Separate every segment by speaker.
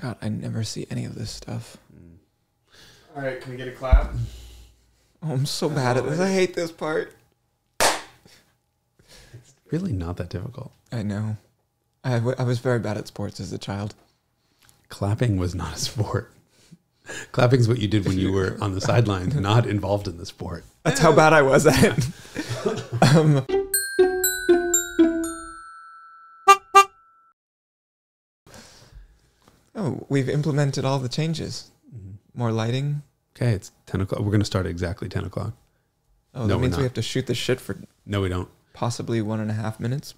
Speaker 1: God, I never see any of this stuff.
Speaker 2: All right, can we get a clap?
Speaker 1: Oh, I'm so bad at this. I hate this part.
Speaker 3: It's really not that difficult.
Speaker 1: I know. I was very bad at sports as a child.
Speaker 3: Clapping was not a sport. Clapping is what you did when you were on the sidelines, not involved in the sport.
Speaker 1: That's how bad I was at it. Oh, we've implemented all the changes. More lighting.
Speaker 3: Okay, it's 10 o'clock. We're going to start at exactly 10 o'clock.
Speaker 1: Oh, that means we have to shoot the shit for...
Speaker 3: No, we don't.
Speaker 1: Possibly 1.5 minutes.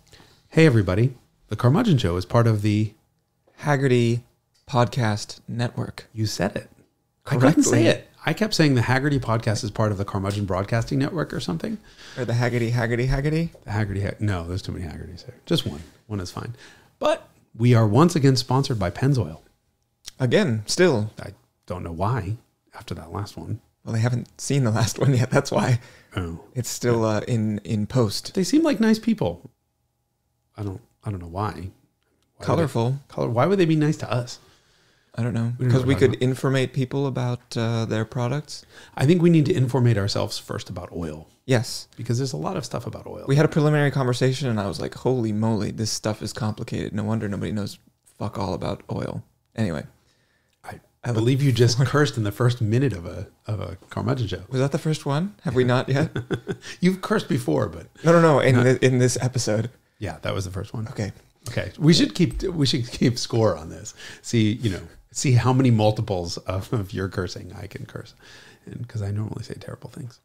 Speaker 3: Hey, everybody. The Carmudgeon Show is part of the...
Speaker 1: Haggerty Podcast Network.
Speaker 3: You said it.
Speaker 1: Correctly.
Speaker 3: I couldn't say it. I kept saying the Haggerty Podcast is part of the Carmudgeon Broadcasting Network or something.
Speaker 1: Or the Haggerty. The
Speaker 3: Haggerty. No, there's too many Haggertys there. Just one. One is fine. But we are once again sponsored by Pennzoil.
Speaker 1: Again, still.
Speaker 3: I don't know why after that last one.
Speaker 1: Well, they haven't seen the last one yet. That's why.
Speaker 3: Oh.
Speaker 1: It's still in post.
Speaker 3: They seem like nice people. I don't know why.
Speaker 1: Colorful.
Speaker 3: Why would they be nice to us?
Speaker 1: I don't know. Because we could informate people about their products.
Speaker 3: I think we need to informate ourselves first about oil.
Speaker 1: Yes.
Speaker 3: Because there's a lot of stuff about oil.
Speaker 1: We had a preliminary conversation and I was like, holy moly, this stuff is complicated. No wonder nobody knows fuck all about oil. Anyway.
Speaker 3: I believe you just cursed in the first minute of a Carmudgeon Show.
Speaker 1: Was that the first one? Have we not yet?
Speaker 3: You've cursed before, but...
Speaker 1: No. In this episode.
Speaker 3: Yeah, that was the first one.
Speaker 1: Okay.
Speaker 3: We should keep score on this. See how many multiples of your cursing I can curse, and because I normally say terrible things.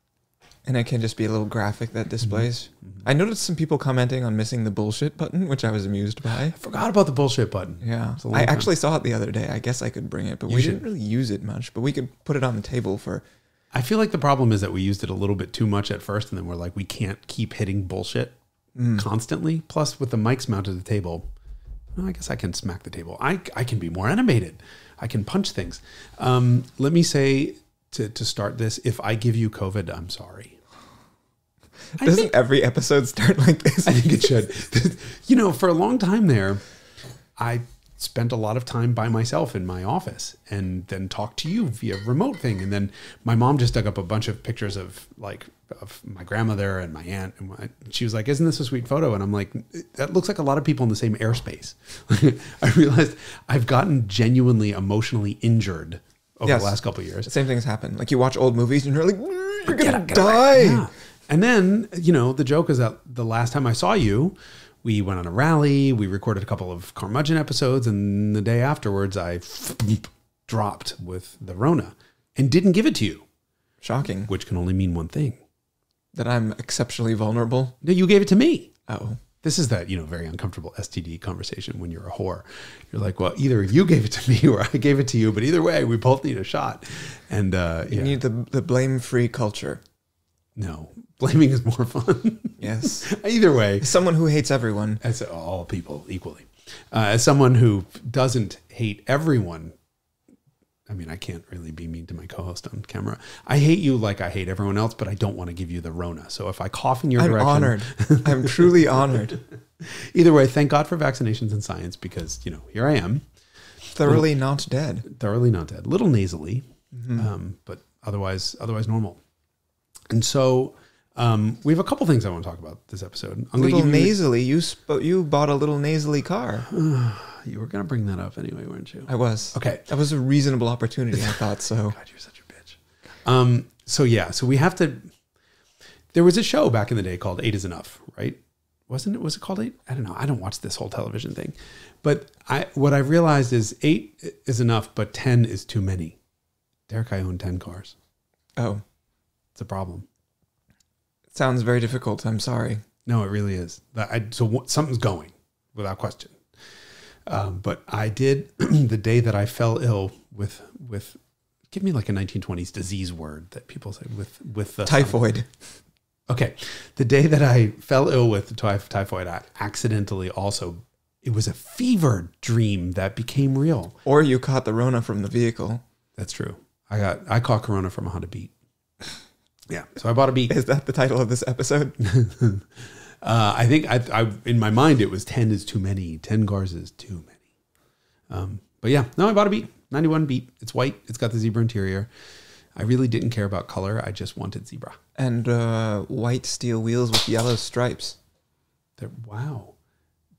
Speaker 1: And it can just be a little graphic that displays. Mm-hmm. I noticed some people commenting on missing the bullshit button, which I was amused by.
Speaker 3: I forgot about the bullshit button.
Speaker 1: Yeah, I actually saw it the other day. I guess I could bring it, but we didn't really use it much. But we could put it on the table for.
Speaker 3: I feel like the problem is that we used it a little bit too much at first, and then we're like, we can't keep hitting bullshit constantly. Plus, with the mics mounted to the table, well, I guess I can smack the table. I can be more animated. I can punch things. Let me say to start this, if I give you COVID, I'm sorry.
Speaker 1: Doesn't every episode start like this?
Speaker 3: I think it should. For a long time there, I spent a lot of time by myself in my office and then talked to you via remote thing. And then my mom just dug up a bunch of pictures of my grandmother and my aunt. And she was like, isn't this a sweet photo? And I'm like, that looks like a lot of people in the same airspace. I realized I've gotten genuinely emotionally injured over the last couple of years.
Speaker 1: The same things happen. Like you watch old movies and you're like, you're going to die.
Speaker 3: Yeah. And then, the joke is that the last time I saw you, we went on a rally, we recorded a couple of Carmudgeon episodes, and the day afterwards I dropped with the Rona and didn't give it to you.
Speaker 1: Shocking.
Speaker 3: Which can only mean one thing.
Speaker 1: That I'm exceptionally vulnerable?
Speaker 3: No, you gave it to me.
Speaker 1: Oh.
Speaker 3: This is that, very uncomfortable STD conversation when you're a whore. You're like, well, either you gave it to me or I gave it to you, but either way, we both need a shot. And
Speaker 1: you need the blame-free culture.
Speaker 3: No, blaming is more fun.
Speaker 1: Yes.
Speaker 3: Either way.
Speaker 1: As someone who hates everyone.
Speaker 3: As all people equally. As someone who doesn't hate everyone, I mean, I can't really be mean to my co-host on camera. I hate you like I hate everyone else, but I don't want to give you the Rona. So if I cough in your direction...
Speaker 1: I'm honored. I'm truly honored.
Speaker 3: Either way, thank God for vaccinations and science because, here I am.
Speaker 1: Thoroughly not dead.
Speaker 3: Thoroughly not dead. Little nasally, but otherwise normal. And so we have a couple things I want to talk about this episode.
Speaker 1: Nasally? You bought a little nasally car.
Speaker 3: You were going to bring that up anyway, weren't you?
Speaker 1: I was.
Speaker 3: Okay.
Speaker 1: That was a reasonable opportunity, I thought so.
Speaker 3: God, you're such a bitch. So we have to... There was a show back in the day called 8 is Enough, right? Wasn't it? Was it called 8? I don't know. I don't watch this whole television thing. But what I realized is 8 is enough, but 10 is too many. Derek, I own 10 cars.
Speaker 1: Oh.
Speaker 3: It's a problem.
Speaker 1: It sounds very difficult. I'm sorry.
Speaker 3: No, it really is. So something's going, without question. But I did, the day that I fell ill with give me like a 1920s disease word that people say with
Speaker 1: typhoid.
Speaker 3: Okay. The day that I fell ill with typhoid, I accidentally also, it was a fever dream that became real.
Speaker 1: Or you caught the Rona from the vehicle.
Speaker 3: That's true. I caught Corona from a Honda Beat. Yeah. So I bought a Beat.
Speaker 1: Is that the title of this episode?
Speaker 3: I think I in my mind, it was 10 is too many. 10 cars is too many. But yeah, no, I bought a Beat, 91 Beat. It's white. It's got the zebra interior. I really didn't care about color. I just wanted zebra.
Speaker 1: And white steel wheels with yellow stripes.
Speaker 3: Wow.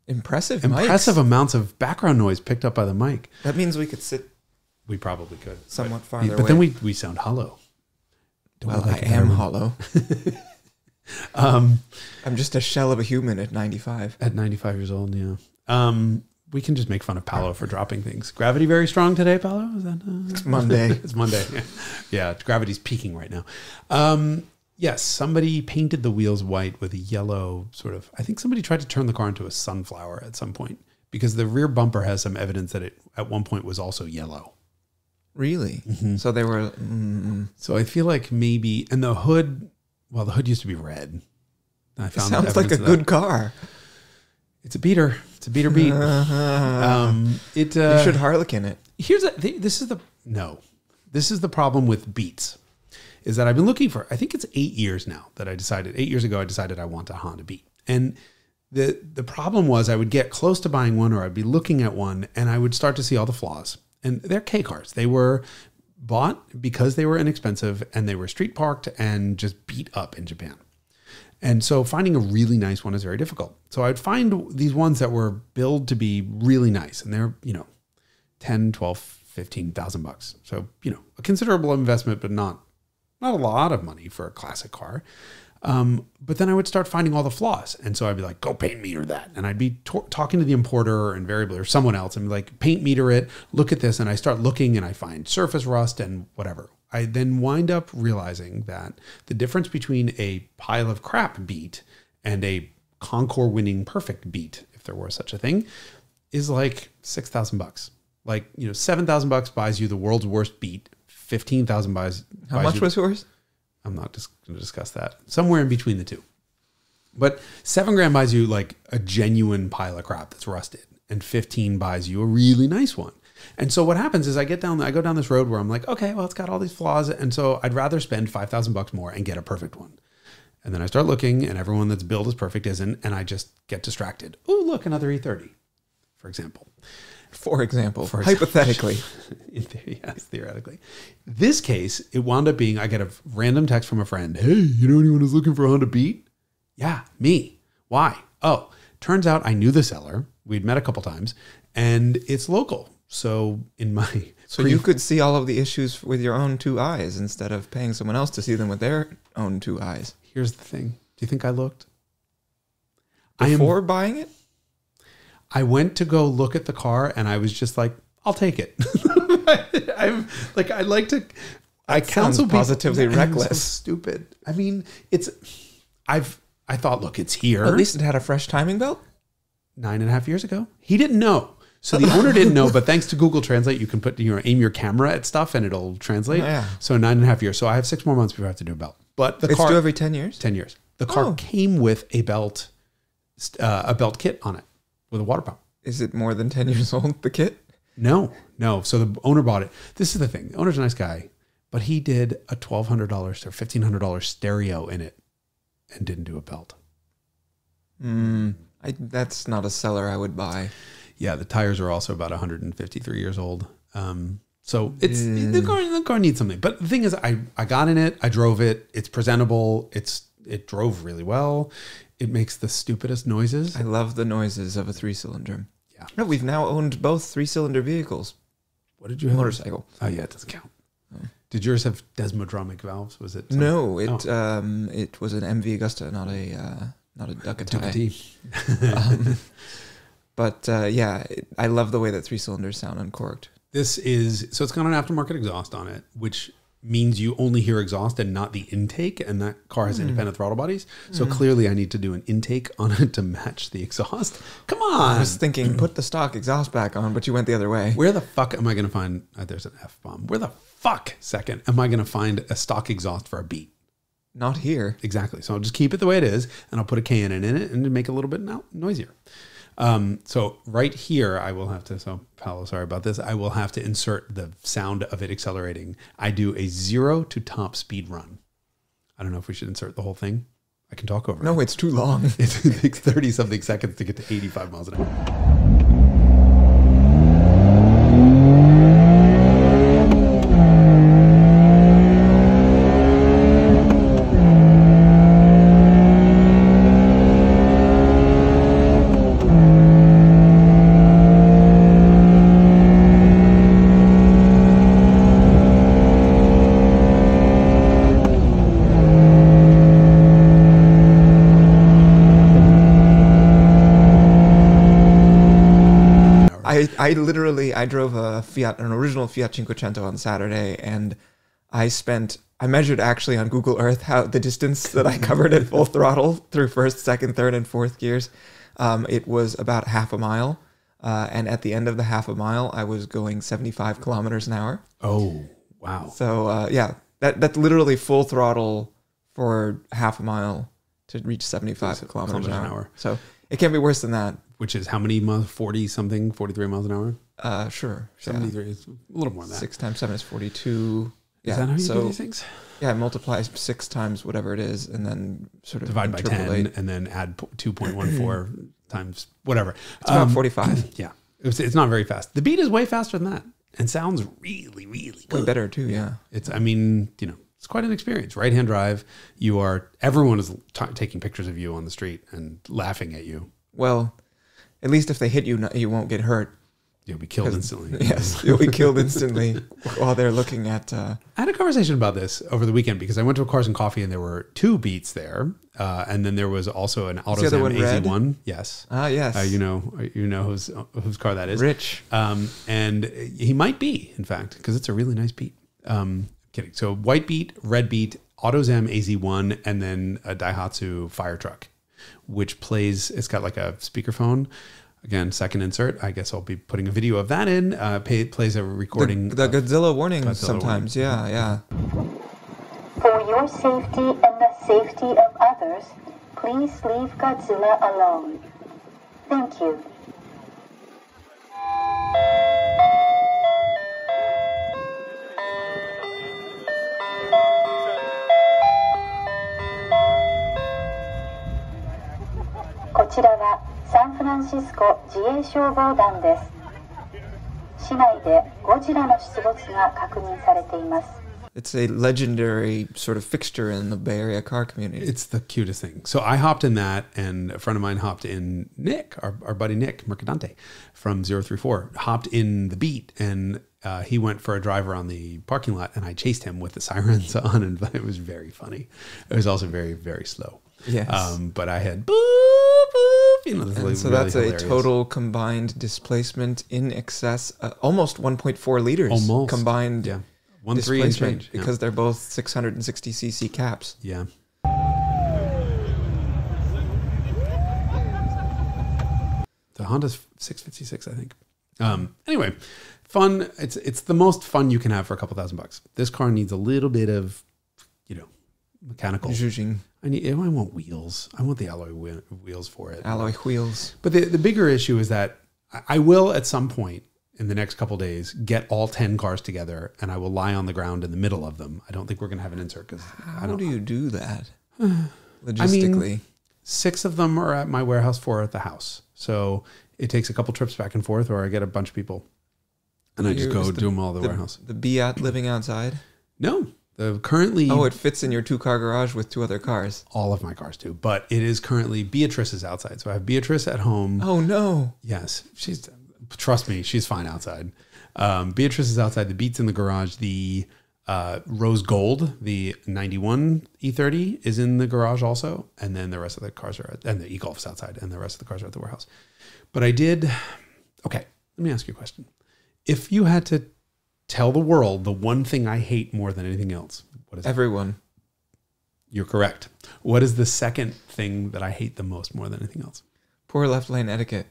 Speaker 1: Impressive
Speaker 3: Amounts of background noise picked up by the mic.
Speaker 1: That means we could sit
Speaker 3: We probably could.
Speaker 1: somewhat farther away.
Speaker 3: But then we sound hollow.
Speaker 1: Well, I am hollow. I'm just a shell of a human at 95.
Speaker 3: At 95 years old, yeah. We can just make fun of Paolo for dropping things. Gravity very strong today, Paolo? Is that,
Speaker 1: It's Monday.
Speaker 3: It's Monday. Yeah, gravity's peaking right now. Yes, somebody painted the wheels white with a yellow sort of... I think somebody tried to turn the car into a sunflower at some point because the rear bumper has some evidence that it at one point was also yellow.
Speaker 1: Really?
Speaker 3: Mm-hmm.
Speaker 1: So they were...
Speaker 3: So I feel like maybe... And the hood... Well, the hood used to be red. I found
Speaker 1: sounds like a good car.
Speaker 3: It's a beater. It's a beater beat.
Speaker 1: You should harlequin it.
Speaker 3: This is the problem with Beats, is that I've been looking for, I think it's 8 years now that 8 years ago, I decided I want a Honda Beat. And the problem was I would get close to buying one or I'd be looking at one and I would start to see all the flaws. And they're K cars. They were bought because they were inexpensive and they were street parked and just beat up in Japan. And so finding a really nice one is very difficult. So I'd find these ones that were billed to be really nice and they're, 10, 12, 15,000 bucks. So, a considerable investment, but not a lot of money for a classic car. But then I would start finding all the flaws. And so I'd be like, go paint meter that. And I'd be talking to the importer or invariably or someone else and be like, paint meter it, look at this. And I start looking and I find surface rust and whatever. I then wind up realizing that the difference between a pile of crap Beat and a Concours winning perfect Beat, if there were such a thing, is like 6,000 bucks. Like, 7,000 bucks buys you the world's worst Beat. 15,000 buys.
Speaker 1: How much was yours?
Speaker 3: I'm not just going to discuss that. Somewhere in between the two. But $7,000 buys you like a genuine pile of crap that's rusted, and 15 buys you a really nice one. And so what happens is I go down this road where I'm like, okay, well, it's got all these flaws. And so I'd rather spend 5,000 bucks more and get a perfect one. And then I start looking and everyone that's billed as perfect isn't. And I just get distracted. Oh, look, another E30, for example.
Speaker 1: Hypothetically.
Speaker 3: Yes, theoretically. This case, it wound up being, I get a random text from a friend. Hey, you know anyone who's looking for a Honda Beat? Yeah, me. Why? Oh, turns out I knew the seller. We'd met a couple times and it's local. So
Speaker 1: you could see all of the issues with your own two eyes instead of paying someone else to see them with their own two eyes.
Speaker 3: Here's the thing. Do you think I looked?
Speaker 1: Before buying it?
Speaker 3: I went to go look at the car and I was just like, I'll take it. I counsel people.
Speaker 1: Positively reckless.
Speaker 3: So stupid. I mean, I thought, look, it's here.
Speaker 1: At least it had a fresh timing belt.
Speaker 3: 9.5 years ago. He didn't know. So the owner didn't know, but thanks to Google Translate, you can aim your camera at stuff and it'll translate. Oh, yeah. So 9.5 years. So I have 6 more months before I have to do a belt. But the car,
Speaker 1: due every 10 years?
Speaker 3: 10 years. The car came with a belt kit on it with a water pump.
Speaker 1: Is it more than 10 years old, the kit?
Speaker 3: No. So the owner bought it. This is the thing. The owner's a nice guy, but he did a $1,200 or $1,500 stereo in it and didn't do a belt.
Speaker 1: That's not a seller I would buy.
Speaker 3: Yeah, the tires are also about 153 years old. So the car needs something. But the thing is, I got in it, I drove it, it's presentable, it drove really well. It makes the stupidest noises.
Speaker 1: I love the noises of a 3-cylinder.
Speaker 3: Yeah.
Speaker 1: No, we've now owned both 3-cylinder vehicles.
Speaker 3: What did you have?
Speaker 1: Motorcycle.
Speaker 3: Oh yeah, it doesn't count. Oh. Did yours have desmodromic valves? Was it?
Speaker 1: No, it was an MV Agusta, not a Ducati. But I love the way that 3-cylinders sound uncorked.
Speaker 3: So it's got an aftermarket exhaust on it, which means you only hear exhaust and not the intake, and that car has independent throttle bodies. So clearly I need to do an intake on it to match the exhaust. Come on.
Speaker 1: I was thinking put the stock exhaust back on, but you went the other way.
Speaker 3: Where the fuck am I going to find, there's an F-bomb. Where the fuck, second, am I going to find a stock exhaust for a Beat?
Speaker 1: Not here.
Speaker 3: Exactly. So I'll just keep it the way it is, and I'll put a K&N in it and make it a little bit noisier. So right here, I will have to, so Paolo, sorry about this. I will have to insert the sound of it accelerating. I do a 0 to top speed run. I don't know if we should insert the whole thing. I can talk over it.
Speaker 1: No, it's too long.
Speaker 3: It takes 30 something seconds to get to 85 miles an hour.
Speaker 1: I drove an original Fiat Cinquecento on Saturday, and I measured actually on Google Earth how the distance that I covered at full throttle through first, second, third, and fourth gears. It was about half a mile. And at the end of the half a mile, I was going 75 kilometers an hour.
Speaker 3: Oh, wow.
Speaker 1: So, yeah, that's literally full throttle for half a mile to reach 75 kilometers an hour. So it can't be worse than that.
Speaker 3: Which is how many miles? 40 something, 43 miles an hour?
Speaker 1: Sure.
Speaker 3: 73 is a little more than that.
Speaker 1: 6 times 7 is 42.
Speaker 3: Is that how you do these things?
Speaker 1: Yeah, multiply 6 times whatever it is, and then sort of
Speaker 3: divide by 10, and then add 2.14 times whatever.
Speaker 1: It's about 45.
Speaker 3: Yeah, it's not very fast. The beat is way faster than that, and sounds really, really good.
Speaker 1: Way better too. Yeah.
Speaker 3: It's it's quite an experience. Right hand drive. Everyone is taking pictures of you on the street and laughing at you.
Speaker 1: Well, at least if they hit you, you won't get hurt.
Speaker 3: You'll be killed instantly.
Speaker 1: Yes, you'll be killed instantly while they're looking at...
Speaker 3: I had a conversation about this over the weekend because I went to a Cars and Coffee and there were 2 Beats there. And then there was also an Autozam AZ-1. Yes.
Speaker 1: Ah, yes.
Speaker 3: You know whose car that is.
Speaker 1: Rich.
Speaker 3: And he might be, in fact, because it's a really nice Beat. Kidding. So white Beat, red Beat, Autozam AZ-1, and then a Daihatsu fire truck, which plays... It's got like a speakerphone. Again, second insert. I guess I'll be putting a video of that in. Plays a recording.
Speaker 1: The Godzilla warning sometimes. Warning. Yeah.
Speaker 4: For your safety and the safety of others, please leave Godzilla alone. Thank you. This サンフランシスコ自衛消防団です。市内でゴジラの出没が確認されています。
Speaker 1: It's a legendary sort of fixture in the Bay Area car community.
Speaker 3: It's the cutest thing. So I hopped in that, and a friend of mine hopped in Nick, our buddy Nick Mercadante from 034, hopped in the Beat, and he went for a drive around the parking lot, and I chased him with the sirens on, and it was very funny. It was also very, very slow.
Speaker 1: Yes.
Speaker 3: But I had boop, boop,
Speaker 1: so
Speaker 3: really
Speaker 1: that's
Speaker 3: hilarious.
Speaker 1: A total combined displacement in excess, almost 1.4 liters.
Speaker 3: Almost.
Speaker 1: Combined.
Speaker 3: Yeah. 1.3 and change.
Speaker 1: Because they're both 660cc caps.
Speaker 3: Yeah. The Honda's 656, I think. Anyway, fun. It's the most fun you can have for a couple $1,000. This car needs a little bit of, mechanical.
Speaker 1: Zhuzhing.
Speaker 3: I want wheels. I want the alloy wheels for it.
Speaker 1: Alloy wheels.
Speaker 3: But the bigger issue is that I will at some point in the next couple days get all 10 cars together, and I will lie on the ground in the middle of them. I don't think we're going to have an insert because
Speaker 1: how do you do that logistically?
Speaker 3: 6 of them are at my warehouse, 4 at the house. So it takes a couple trips back and forth, or I get a bunch of people, and I just go do them all at the warehouse.
Speaker 1: The Fiat living outside?
Speaker 3: No. Currently...
Speaker 1: Oh, it fits in your 2-car garage with 2 other cars.
Speaker 3: All of my cars do. But it is currently... Beatrice is outside. So I have Beatrice at home.
Speaker 1: Oh, no.
Speaker 3: Yes. Trust me, she's fine outside. Beatrice is outside. The Beat's in the garage. The Rose Gold, the 91 E30 is in the garage also. And then the rest of the cars are... And the E-Golf's outside. And the rest of the cars are at the warehouse. But I did... Okay, let me ask you a question. If you had to tell the world the one thing I hate more than anything else, what is it?
Speaker 1: Everyone.
Speaker 3: You're correct. What is the second thing that I hate the most more than anything else?
Speaker 1: Poor left lane etiquette.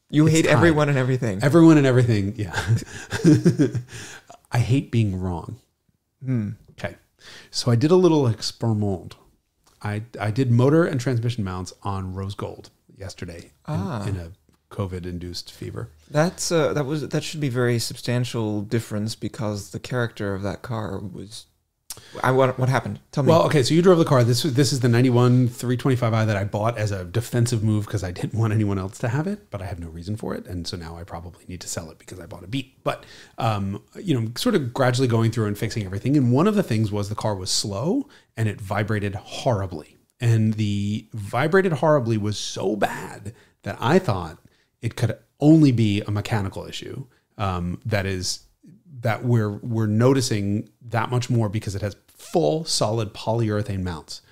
Speaker 1: You hate everyone and everything.
Speaker 3: Everyone and everything, yeah. I hate being wrong. Okay. So I did a little experiment. I did motor and transmission mounts on Rose Gold yesterday in a COVID-induced fever.
Speaker 1: That should be very substantial difference because the character of that car was... What happened? Tell me.
Speaker 3: Well, okay, so you drove the car. This is the 91 325i that I bought as a defensive move because I didn't want anyone else to have it, but I have no reason for it, and so now I probably need to sell it because I bought a Beat. But sort of gradually going through and fixing everything, and one of the things was the car was slow and it vibrated horribly, and the vibrated horribly was so bad that I thought it could only be a mechanical issue. That we're noticing that much more because it has full solid polyurethane mounts,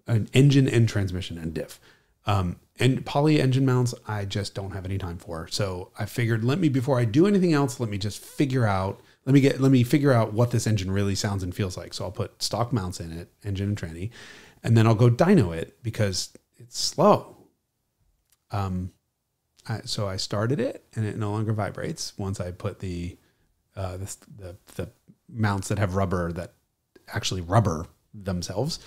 Speaker 3: an engine and transmission and diff. And poly engine mounts, I just don't have any time for. So I figured, before I do anything else, let me just figure out, let me figure out what this engine really sounds and feels like. So I'll put stock mounts in it, engine and tranny, and then I'll go dyno it because it's slow. So I started it, and it no longer vibrates once I put the mounts that have rubber that actually rubber themselves.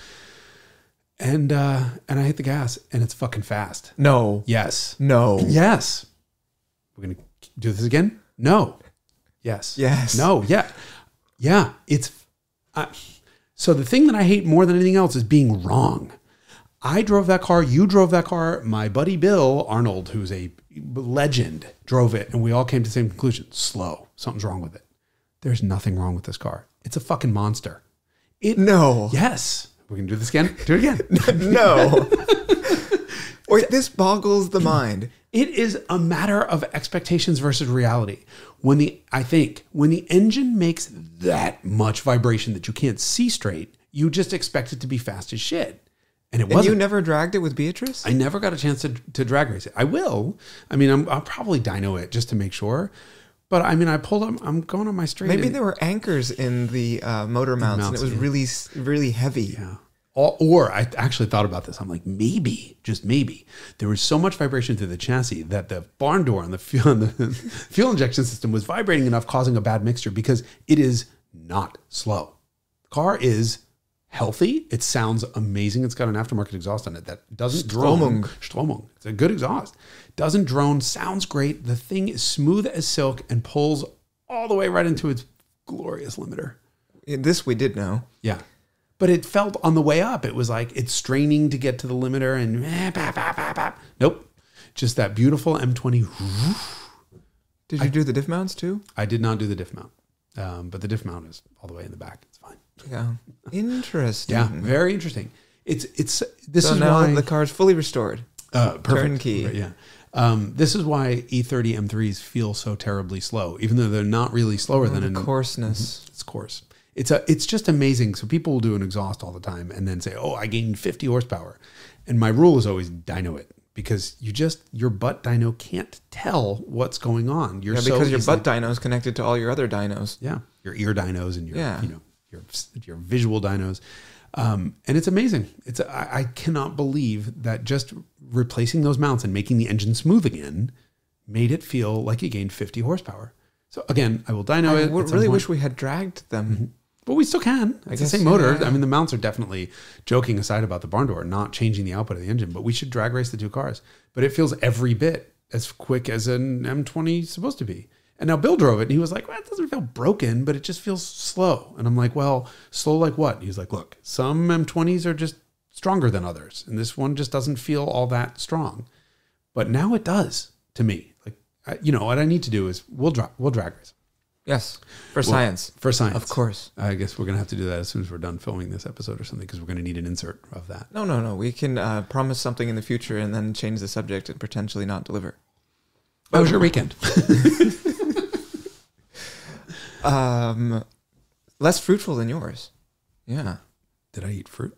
Speaker 3: And I hit the gas, and it's fucking fast.
Speaker 1: No.
Speaker 3: Yes.
Speaker 1: No.
Speaker 3: Yes. We're going to do this again? No. Yes.
Speaker 1: Yes.
Speaker 3: No. Yeah. Yeah. It's so the thing that I hate more than anything else is being wrong. I drove that car. You drove that car. My buddy Bill Arnold, who's a legend, drove it, and we all came to the same conclusion. Slow. Something's wrong with it. There's nothing wrong with this car. It's a fucking monster.
Speaker 1: No.
Speaker 3: Yes. We're going to do this again? Do it again.
Speaker 1: No. Wait, this boggles the mind.
Speaker 3: It is a matter of expectations versus reality. When the engine makes that much vibration that you can't see straight, you just expect it to be fast as shit. And it wasn't.
Speaker 1: And you never dragged it with Beatrice?
Speaker 3: I never got a chance to drag race it. I will. I mean, I'll probably dyno it just to make sure. But I mean, I pulled up. I'm going on my straight.
Speaker 1: Maybe there were anchors in the motor mounts, and it was really, really heavy.
Speaker 3: Yeah. Or I actually thought about this. I'm like, maybe, just maybe, there was so much vibration through the chassis that the barn door on the fuel injection system was vibrating enough, causing a bad mixture, because it is not slow. The car is healthy. It sounds amazing. It's got an aftermarket exhaust on it that doesn't drone. Stromung. It's a good exhaust. Doesn't drone. Sounds great. The thing is smooth as silk and pulls all the way right into its glorious limiter.
Speaker 1: This we did know.
Speaker 3: Yeah. But it felt on the way up, it was like it's straining to get to the limiter and nope. Just that beautiful M20.
Speaker 1: Did you do the diff mounts too?
Speaker 3: I did not do the diff mount. But the diff mount is all the way in the back. It's fine.
Speaker 1: Yeah. Interesting.
Speaker 3: Yeah, very interesting. This
Speaker 1: so
Speaker 3: is
Speaker 1: now
Speaker 3: why
Speaker 1: the car's fully restored.
Speaker 3: Perfect.
Speaker 1: Turnkey.
Speaker 3: Right, yeah. This is why E30 M3s feel so terribly slow, even though they're not really slower than
Speaker 1: the coarseness.
Speaker 3: It's coarse. It's just amazing. So people will do an exhaust all the time and then say, "Oh, I gained 50 horsepower," and my rule is always dyno it, because your butt dyno can't tell what's going on.
Speaker 1: Because your butt dyno is connected to all your other dynos.
Speaker 3: Yeah, your ear dynos and your visual dynos, and it's amazing. I cannot believe that just replacing those mounts and making the engine smooth again made it feel like it gained 50 horsepower. So again, I will dyno it.
Speaker 1: I really wish we had dragged them.
Speaker 3: Mm-hmm. But we still can. It's the same motor. Yeah. I mean, the mounts are definitely, joking aside about the barn door, not changing the output of the engine, but we should drag race the two cars. But it feels every bit as quick as an M20 is supposed to be. And now Bill drove it, and he was like, well, it doesn't feel broken, but it just feels slow. And I'm like, well, slow like what? And he's like, look, some M20s are just stronger than others, and this one just doesn't feel all that strong. But now it does to me. Like, what I need to do is we'll drag race.
Speaker 1: Yes, for science.
Speaker 3: For science.
Speaker 1: Of course.
Speaker 3: I guess we're going to have to do that as soon as we're done filming this episode or something, because we're going to need an insert of that.
Speaker 1: No. We can promise something in the future and then change the subject and potentially not deliver.
Speaker 3: How was your weekend?
Speaker 1: Less fruitful than yours. Yeah.
Speaker 3: Did I eat fruit?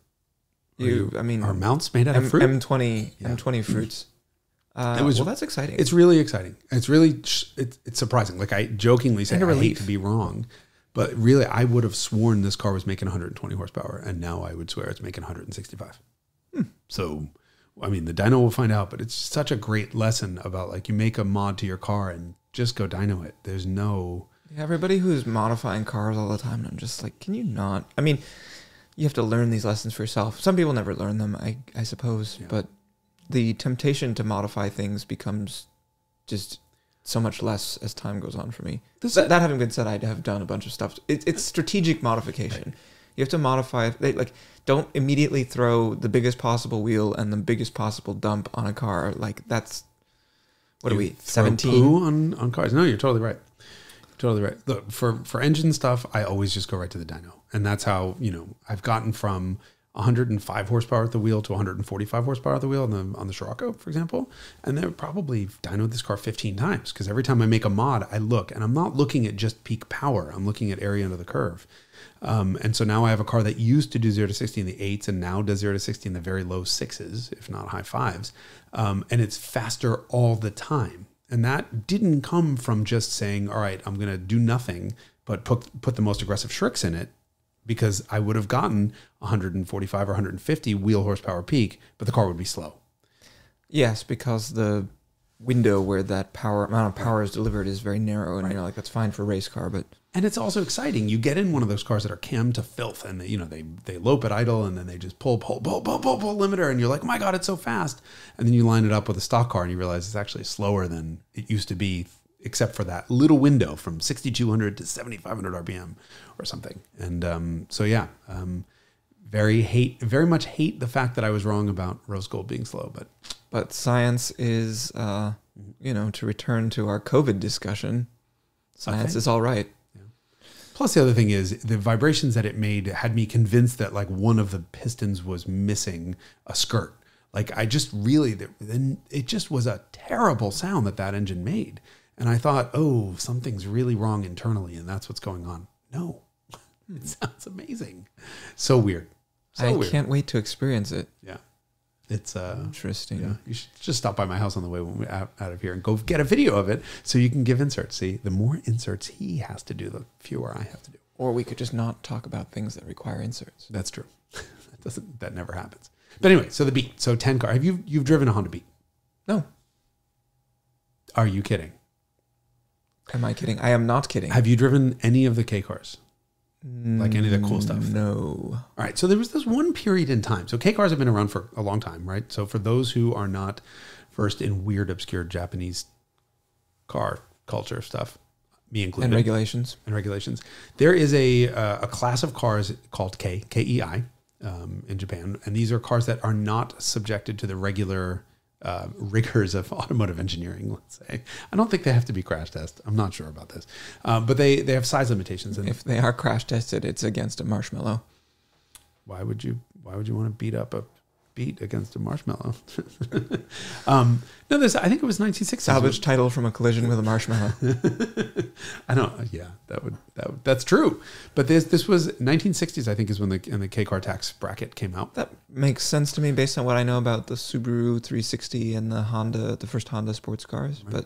Speaker 1: Are
Speaker 3: mounts made out of fruit?
Speaker 1: M20 fruits. That's exciting.
Speaker 3: It's really exciting. It's really it's surprising. Like I jokingly say, I hate to be wrong, but really, I would have sworn this car was making 120 horsepower, and now I would swear it's making 165. So, I mean, the dyno will find out, but it's such a great lesson about, like, you make a mod to your car and just go dyno it. There's no...
Speaker 1: Yeah, everybody who's modifying cars all the time, I'm just like, can you not? I mean, you have to learn these lessons for yourself. Some people never learn them, I suppose, but the temptation to modify things becomes just so much less as time goes on for me. That having been said, I have done a bunch of stuff. It's strategic modification. Right. You have to modify, like, don't immediately throw the biggest possible wheel and the biggest possible dump on a car. Like, that's, what are we, 17?
Speaker 3: Poo on cars. No, you're totally right. Totally right. Look, for engine stuff, I always just go right to the dyno. And that's how, I've gotten from 105 horsepower at the wheel to 145 horsepower at the wheel on the Scirocco, for example. And they're probably dynoed this car 15 times because every time I make a mod, I look, and I'm not looking at just peak power. I'm looking at area under the curve. And so now I have a car that used to do 0 to 60 in the 8s and now does 0 to 60 in the very low 6s, if not high 5s. And it's faster all the time. And that didn't come from just saying, all right, I'm going to do nothing, but put the most aggressive Shricks in it, because I would have gotten 145 or 150 wheel horsepower peak, but the car would be slow.
Speaker 1: Yes, because the window where that amount of power is delivered is very narrow, and you're like, that's fine for a race car, but...
Speaker 3: And it's also exciting. You get in one of those cars that are cammed to filth, and they lope at idle, and then they just pull limiter, and you're like, oh my God, it's so fast. And then you line it up with a stock car, and you realize it's actually slower than it used to be, except for that little window from 6,200 to 7,500 RPM or something. And so yeah, very much hate the fact that I was wrong about rose gold being slow,
Speaker 1: but science is, to return to our COVID discussion, science is all right.
Speaker 3: Yeah. Plus the other thing is the vibrations that it made had me convinced that like one of the pistons was missing a skirt. Like I just really, it just was a terrible sound that engine made. And I thought, oh, something's really wrong internally, and that's what's going on. No, it sounds amazing. So weird.
Speaker 1: I can't wait to experience it.
Speaker 3: Yeah. It's
Speaker 1: interesting.
Speaker 3: Yeah, you should just stop by my house on the way when we're out of here and go get a video of it so you can give inserts. See, the more inserts he has to do, the fewer I have to do.
Speaker 1: Or we could just not talk about things that require inserts.
Speaker 3: That's true. That never happens. But anyway, so the Beat. So 10 car. You've driven a Honda Beat?
Speaker 1: No.
Speaker 3: Are you kidding?
Speaker 1: Am I kidding? I am not kidding.
Speaker 3: Have you driven any of the K cars? Like any of the cool stuff?
Speaker 1: No.
Speaker 3: All right. So there was this one period in time. So K cars have been around for a long time, right? So for those who are not versed in weird, obscure Japanese car culture stuff, me included.
Speaker 1: And regulations.
Speaker 3: There is a class of cars called KEI in Japan. And these are cars that are not subjected to the regular rigors of automotive engineering, let's say. I don't think they have to be crash tested. I'm not sure about this. But they have size limitations. And
Speaker 1: if they are crash tested, it's against a marshmallow.
Speaker 3: Why would you want to beat up a Beat against a marshmallow? No, I think it was 1960s.
Speaker 1: Salvage title from a collision with a marshmallow.
Speaker 3: I don't. Yeah, that's true. But this was 1960s. I think is when the K car tax bracket came out.
Speaker 1: That makes sense to me based on what I know about the Subaru 360 and the first Honda sports cars.
Speaker 3: Right.
Speaker 1: But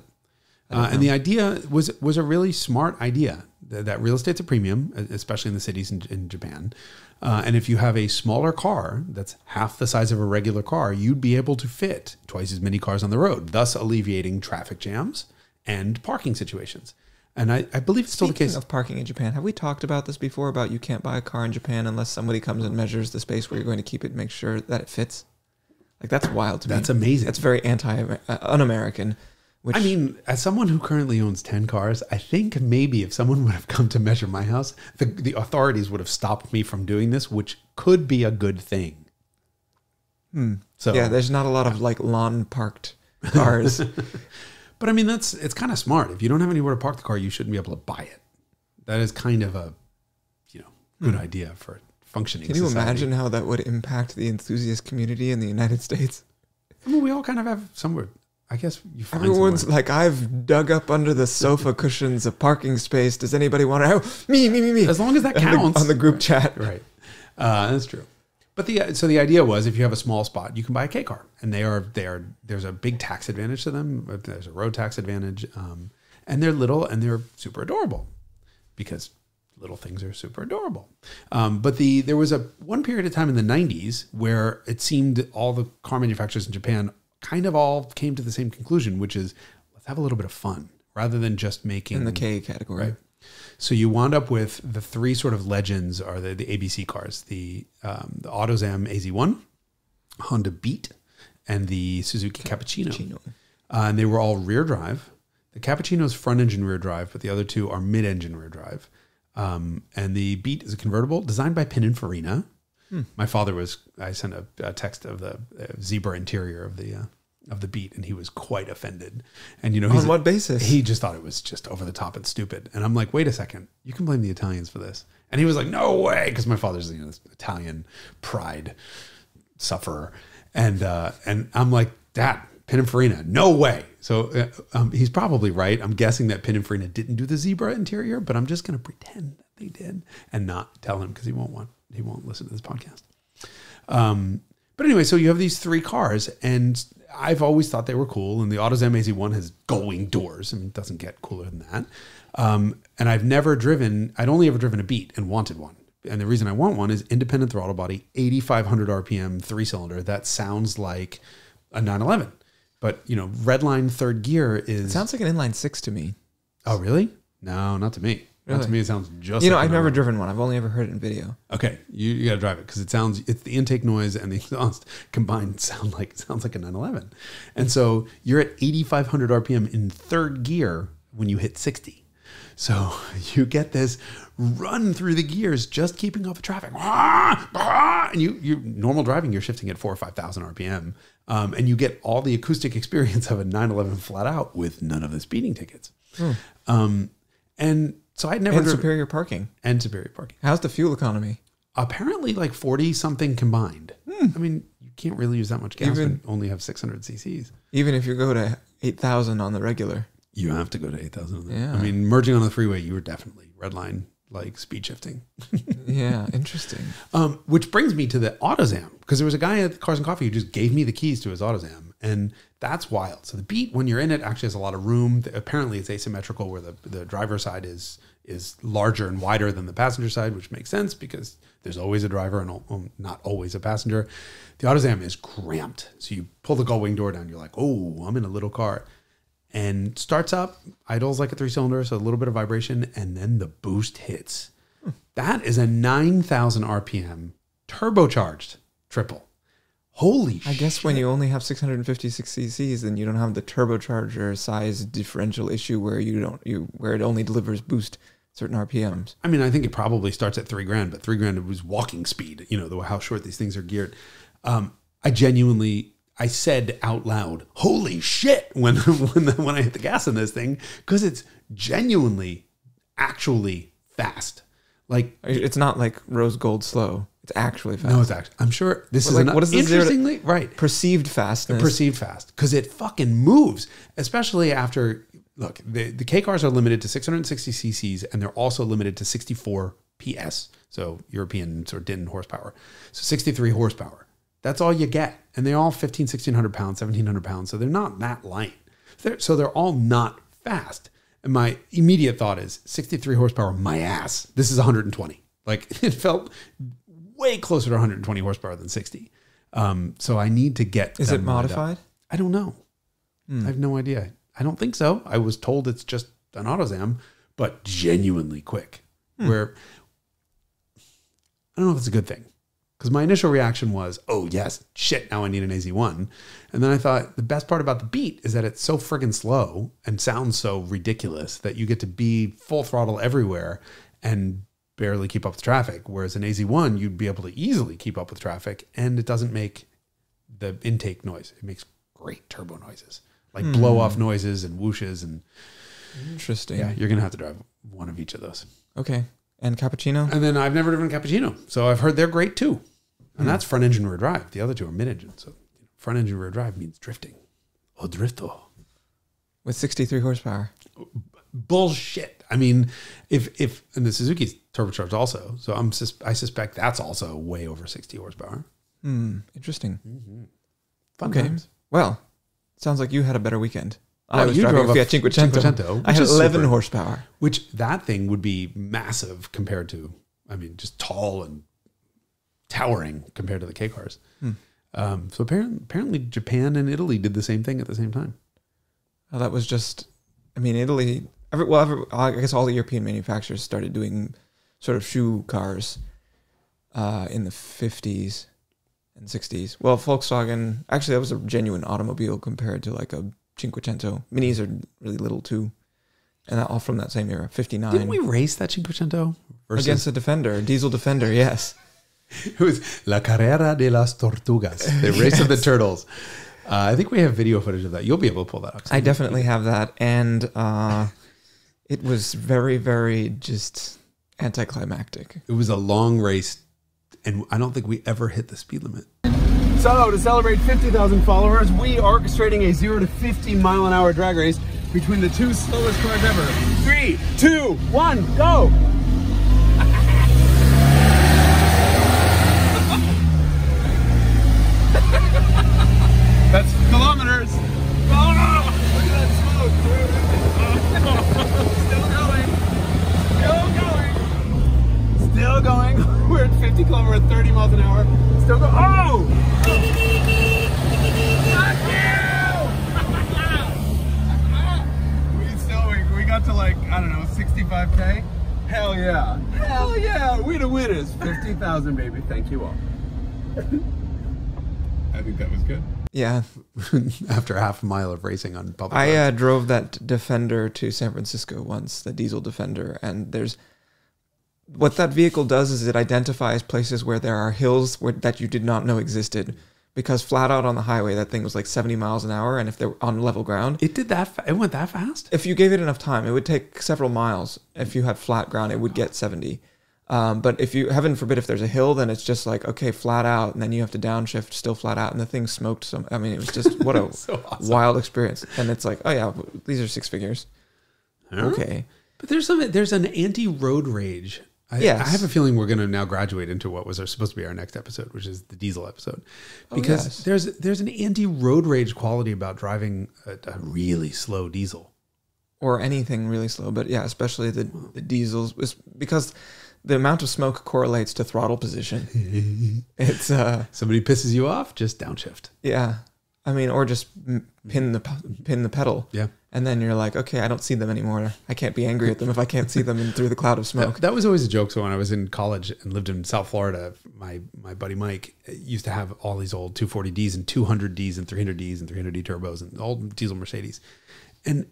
Speaker 3: and the idea was a really smart idea. That real estate's a premium, especially in the cities in Japan. And if you have a smaller car that's half the size of a regular car, you'd be able to fit twice as many cars on the road, thus alleviating traffic jams and parking situations. And I believe it's still the case.
Speaker 1: Speaking of parking in Japan, have we talked about this before, about you can't buy a car in Japan unless somebody comes and measures the space where you're going to keep it and make sure that it fits? Like, that's wild to me.
Speaker 3: That's amazing.
Speaker 1: That's very un-American.
Speaker 3: I mean, as someone who currently owns 10 cars, I think maybe if someone would have come to measure my house, the authorities would have stopped me from doing this, which could be a good thing. So
Speaker 1: yeah, there's not a lot of like lawn parked cars.
Speaker 3: But I mean, it's kind of smart. If you don't have anywhere to park the car, you shouldn't be able to buy it. That is kind of a, good idea for functioning
Speaker 1: society. Can you
Speaker 3: society.
Speaker 1: imagine how that would impact the enthusiast community in the United States?
Speaker 3: I mean, we all kind of have somewhere. I guess you find
Speaker 1: everyone's
Speaker 3: somewhere.
Speaker 1: Like, I've dug up under the sofa cushions a parking space. Does anybody want to? Oh, me.
Speaker 3: As long as that counts
Speaker 1: on the group chat,
Speaker 3: right? That's true. But the idea was, if you have a small spot, you can buy a K car, and there's a big tax advantage to them. There's a road tax advantage, and they're little and they're super adorable, because little things are super adorable. But there was one period of time in the 90s where it seemed all the car manufacturers in Japan kind of all came to the same conclusion, which is, let's have a little bit of fun rather than just making
Speaker 1: in the K category.
Speaker 3: Right. So you wound up with the three sort of legends are the ABC cars, the Autozam AZ-1, Honda Beat, and the Suzuki Cappuccino. And they were all rear drive. The Cappuccino's front engine rear drive, but the other two are mid engine rear drive. And the Beat is a convertible designed by Pininfarina. My father I sent a text of the zebra interior of the of the Beat, and he was quite offended. And
Speaker 1: on what basis?
Speaker 3: He just thought it was just over the top and stupid. And I'm like, wait a second, you can blame the Italians for this. And he was like, no way, because my father's this Italian pride sufferer, and I'm like, Dad, Pininfarina, no way. So he's probably right. I'm guessing that Pininfarina didn't do the zebra interior, but I'm just going to pretend that they did and not tell him because he won't listen to this podcast. But anyway, so you have these 3 cars, and I've always thought they were cool. And the Autozam AZ-1 has Gullwing doors. I mean, it doesn't get cooler than that. And I'd only ever driven a Beat and wanted one. And the reason I want one is independent throttle body, 8,500 RPM, 3-cylinder. That sounds like a 911. But, redline third gear is...
Speaker 1: It sounds like an inline 6 to me.
Speaker 3: Oh, really? No, not to me.
Speaker 1: Really?
Speaker 3: Not to me, it sounds just
Speaker 1: like I've never driven one. I've only ever heard it in video.
Speaker 3: Okay, you got to drive it because it's the intake noise and the exhaust combined sounds like a 911. And so you're at 8,500 RPM in third gear when you hit 60. So you get this run through the gears, just keeping up with traffic. And you normal driving, you're shifting at 4,000 or 5,000 RPM. And you get all the acoustic experience of a 911 flat out with none of the speeding tickets. And so I'd never...
Speaker 1: And superior parking.
Speaker 3: And superior parking.
Speaker 1: How's the fuel economy?
Speaker 3: Apparently like 40 something combined. I mean, you can't really use that much gas when you only have 600 cc's.
Speaker 1: Even if you go to 8,000 on the regular.
Speaker 3: You have to go to 8,000.
Speaker 1: Yeah.
Speaker 3: I mean, merging on the freeway, you were definitely redline, like speed shifting.
Speaker 1: Yeah, interesting.
Speaker 3: Which brings me to the Autozam, because there was a guy at Cars and Coffee who just gave me the keys to his Autozam, and that's wild. So the Beat, when you're in it, actually has a lot of room. Apparently, it's asymmetrical, where the driver's side is larger and wider than the passenger side, which makes sense because there's always a driver and not always a passenger. The Autozam is cramped, so you pull the gullwing door down, you're like, oh, I'm in a little car. And starts up, idles like a 3-cylinder, so a little bit of vibration, and then the boost hits. That is a 9,000 RPM turbocharged triple. Holy shit.
Speaker 1: I guess when you only have 656 cc's, then you don't have the turbocharger size differential issue where where it only delivers boost certain RPMs.
Speaker 3: I mean, I think it probably starts at $3,000, but $3,000 was walking speed, how short these things are geared. I said out loud, holy shit, when I hit the gas in this thing, because it's genuinely, actually fast. Like,
Speaker 1: it's not like rose gold slow. It's actually fast.
Speaker 3: No, it's actually, I'm sure this is
Speaker 1: what is this
Speaker 3: interestingly, right.
Speaker 1: Perceived fastness.
Speaker 3: Perceived fast, because it fucking moves, especially after, look, the K cars are limited to 660 cc's, and they're also limited to 64 PS, so European sort of DIN horsepower. So 63 horsepower. That's all you get. And they're all 1,600 pounds, 1,700 pounds. So they're not that light. They're all not fast. And my immediate thought is 63 horsepower, my ass. This is 120. Like, it felt way closer to 120 horsepower than 60. So I need to get...
Speaker 1: Is it modified?
Speaker 3: I don't know. I have no idea. I don't think so. I was told it's just an Autozam, but genuinely quick. Where... I don't know if it's a good thing. Because my initial reaction was, oh, yes, shit, now I need an AZ-1. And then I thought the best part about the Beat is that it's so friggin' slow and sounds so ridiculous that you get to be full throttle everywhere and barely keep up with traffic. Whereas an AZ-1, you'd be able to easily keep up with traffic, and it doesn't make the intake noise. It makes great turbo noises, like blow-off noises and whooshes. And
Speaker 1: interesting.
Speaker 3: Yeah, you're going to have to drive one of each of those.
Speaker 1: Okay. And Cappuccino?
Speaker 3: And then I've never driven Cappuccino, so I've heard they're great too. And that's front engine rear drive. The other two are mid engine. So front engine rear drive means drifting. Oh, drifto.
Speaker 1: With 63 horsepower.
Speaker 3: Bullshit. I mean, if and the Suzuki's turbocharged also, so I suspect that's also way over 60 horsepower.
Speaker 1: Interesting.
Speaker 3: Fun
Speaker 1: okay.
Speaker 3: times.
Speaker 1: Well, sounds like you had a better weekend.
Speaker 3: Well,
Speaker 1: I was driving a Fiat Cinquecento. I had 11 horsepower.
Speaker 3: Which that thing would be massive compared to, I mean, just tall and towering compared to the K cars. So apparently Japan and Italy did the same thing at the same time.
Speaker 1: Well, that was just, I mean, Italy, I guess all the European manufacturers started doing sort of shoe cars in the 50s and 60s. Well, Volkswagen, actually that was a genuine automobile compared to like a Cinquecento. Minis are really little too. And all from that same era, 59.
Speaker 3: Didn't we race that Cinquecento?
Speaker 1: Against the Defender, diesel Defender, yes.
Speaker 3: It was La Carrera de las Tortugas, the race of the turtles. I think we have video footage of that. You'll be able to pull that up.
Speaker 1: I definitely have that. And it was very, very just anticlimactic.
Speaker 3: It was a long race, and I don't think we ever hit the speed limit.
Speaker 2: So, to celebrate 50,000 followers, we are orchestrating a 0 to 50 mile an hour drag race between the two slowest cars ever. 3, 2, 1, go! That's kilometers. Oh, look at that smoke. Still going. We're at 50 kilometers, we're at 30 miles an hour. Still going. Oh! Fuck you! We got to like, I don't know, 65K. Hell yeah. Hell yeah. We the winners. 50,000, baby. Thank you all. I think that was good.
Speaker 1: Yeah.
Speaker 3: After half a mile of racing on public
Speaker 1: I
Speaker 3: roads.
Speaker 1: drove that Defender to San Francisco once, the diesel Defender, and there's what that vehicle does is it identifies places where there are hills that you did not know existed, because flat out on the highway that thing was like 70 miles an hour, and if they're on level ground,
Speaker 3: It did that. It went that fast.
Speaker 1: if you gave it enough time, it would take several miles. If you had flat ground, it would get 70. But if you, heaven forbid, if there's a hill, then it's just like, okay, flat out, and then you have to downshift, still flat out, and the thing smoked some. I mean, it was just what a
Speaker 3: So awesome.
Speaker 1: wild experience. And it's like, oh yeah, these are 6 figures.
Speaker 3: Huh?
Speaker 1: Okay.
Speaker 3: But there's an anti-road rage.
Speaker 1: Yes.
Speaker 3: I have a feeling we're going to now graduate into what was supposed to be our next episode, which is the diesel episode, because there's an anti-road rage quality about driving a really slow diesel.
Speaker 1: Or anything really slow, but yeah, especially the diesels, is because the amount of smoke correlates to throttle position. It's
Speaker 3: Somebody pisses you off, just downshift.
Speaker 1: yeah. I mean, or just pin the pedal.
Speaker 3: Yeah.
Speaker 1: And then you're like, okay, I don't see them anymore. I can't be angry at them if I can't see them through the cloud of smoke.
Speaker 3: That was always a joke. So when I was in college and lived in South Florida, my buddy Mike used to have all these old 240Ds and 200Ds and 300Ds and 300D turbos and old diesel Mercedes. And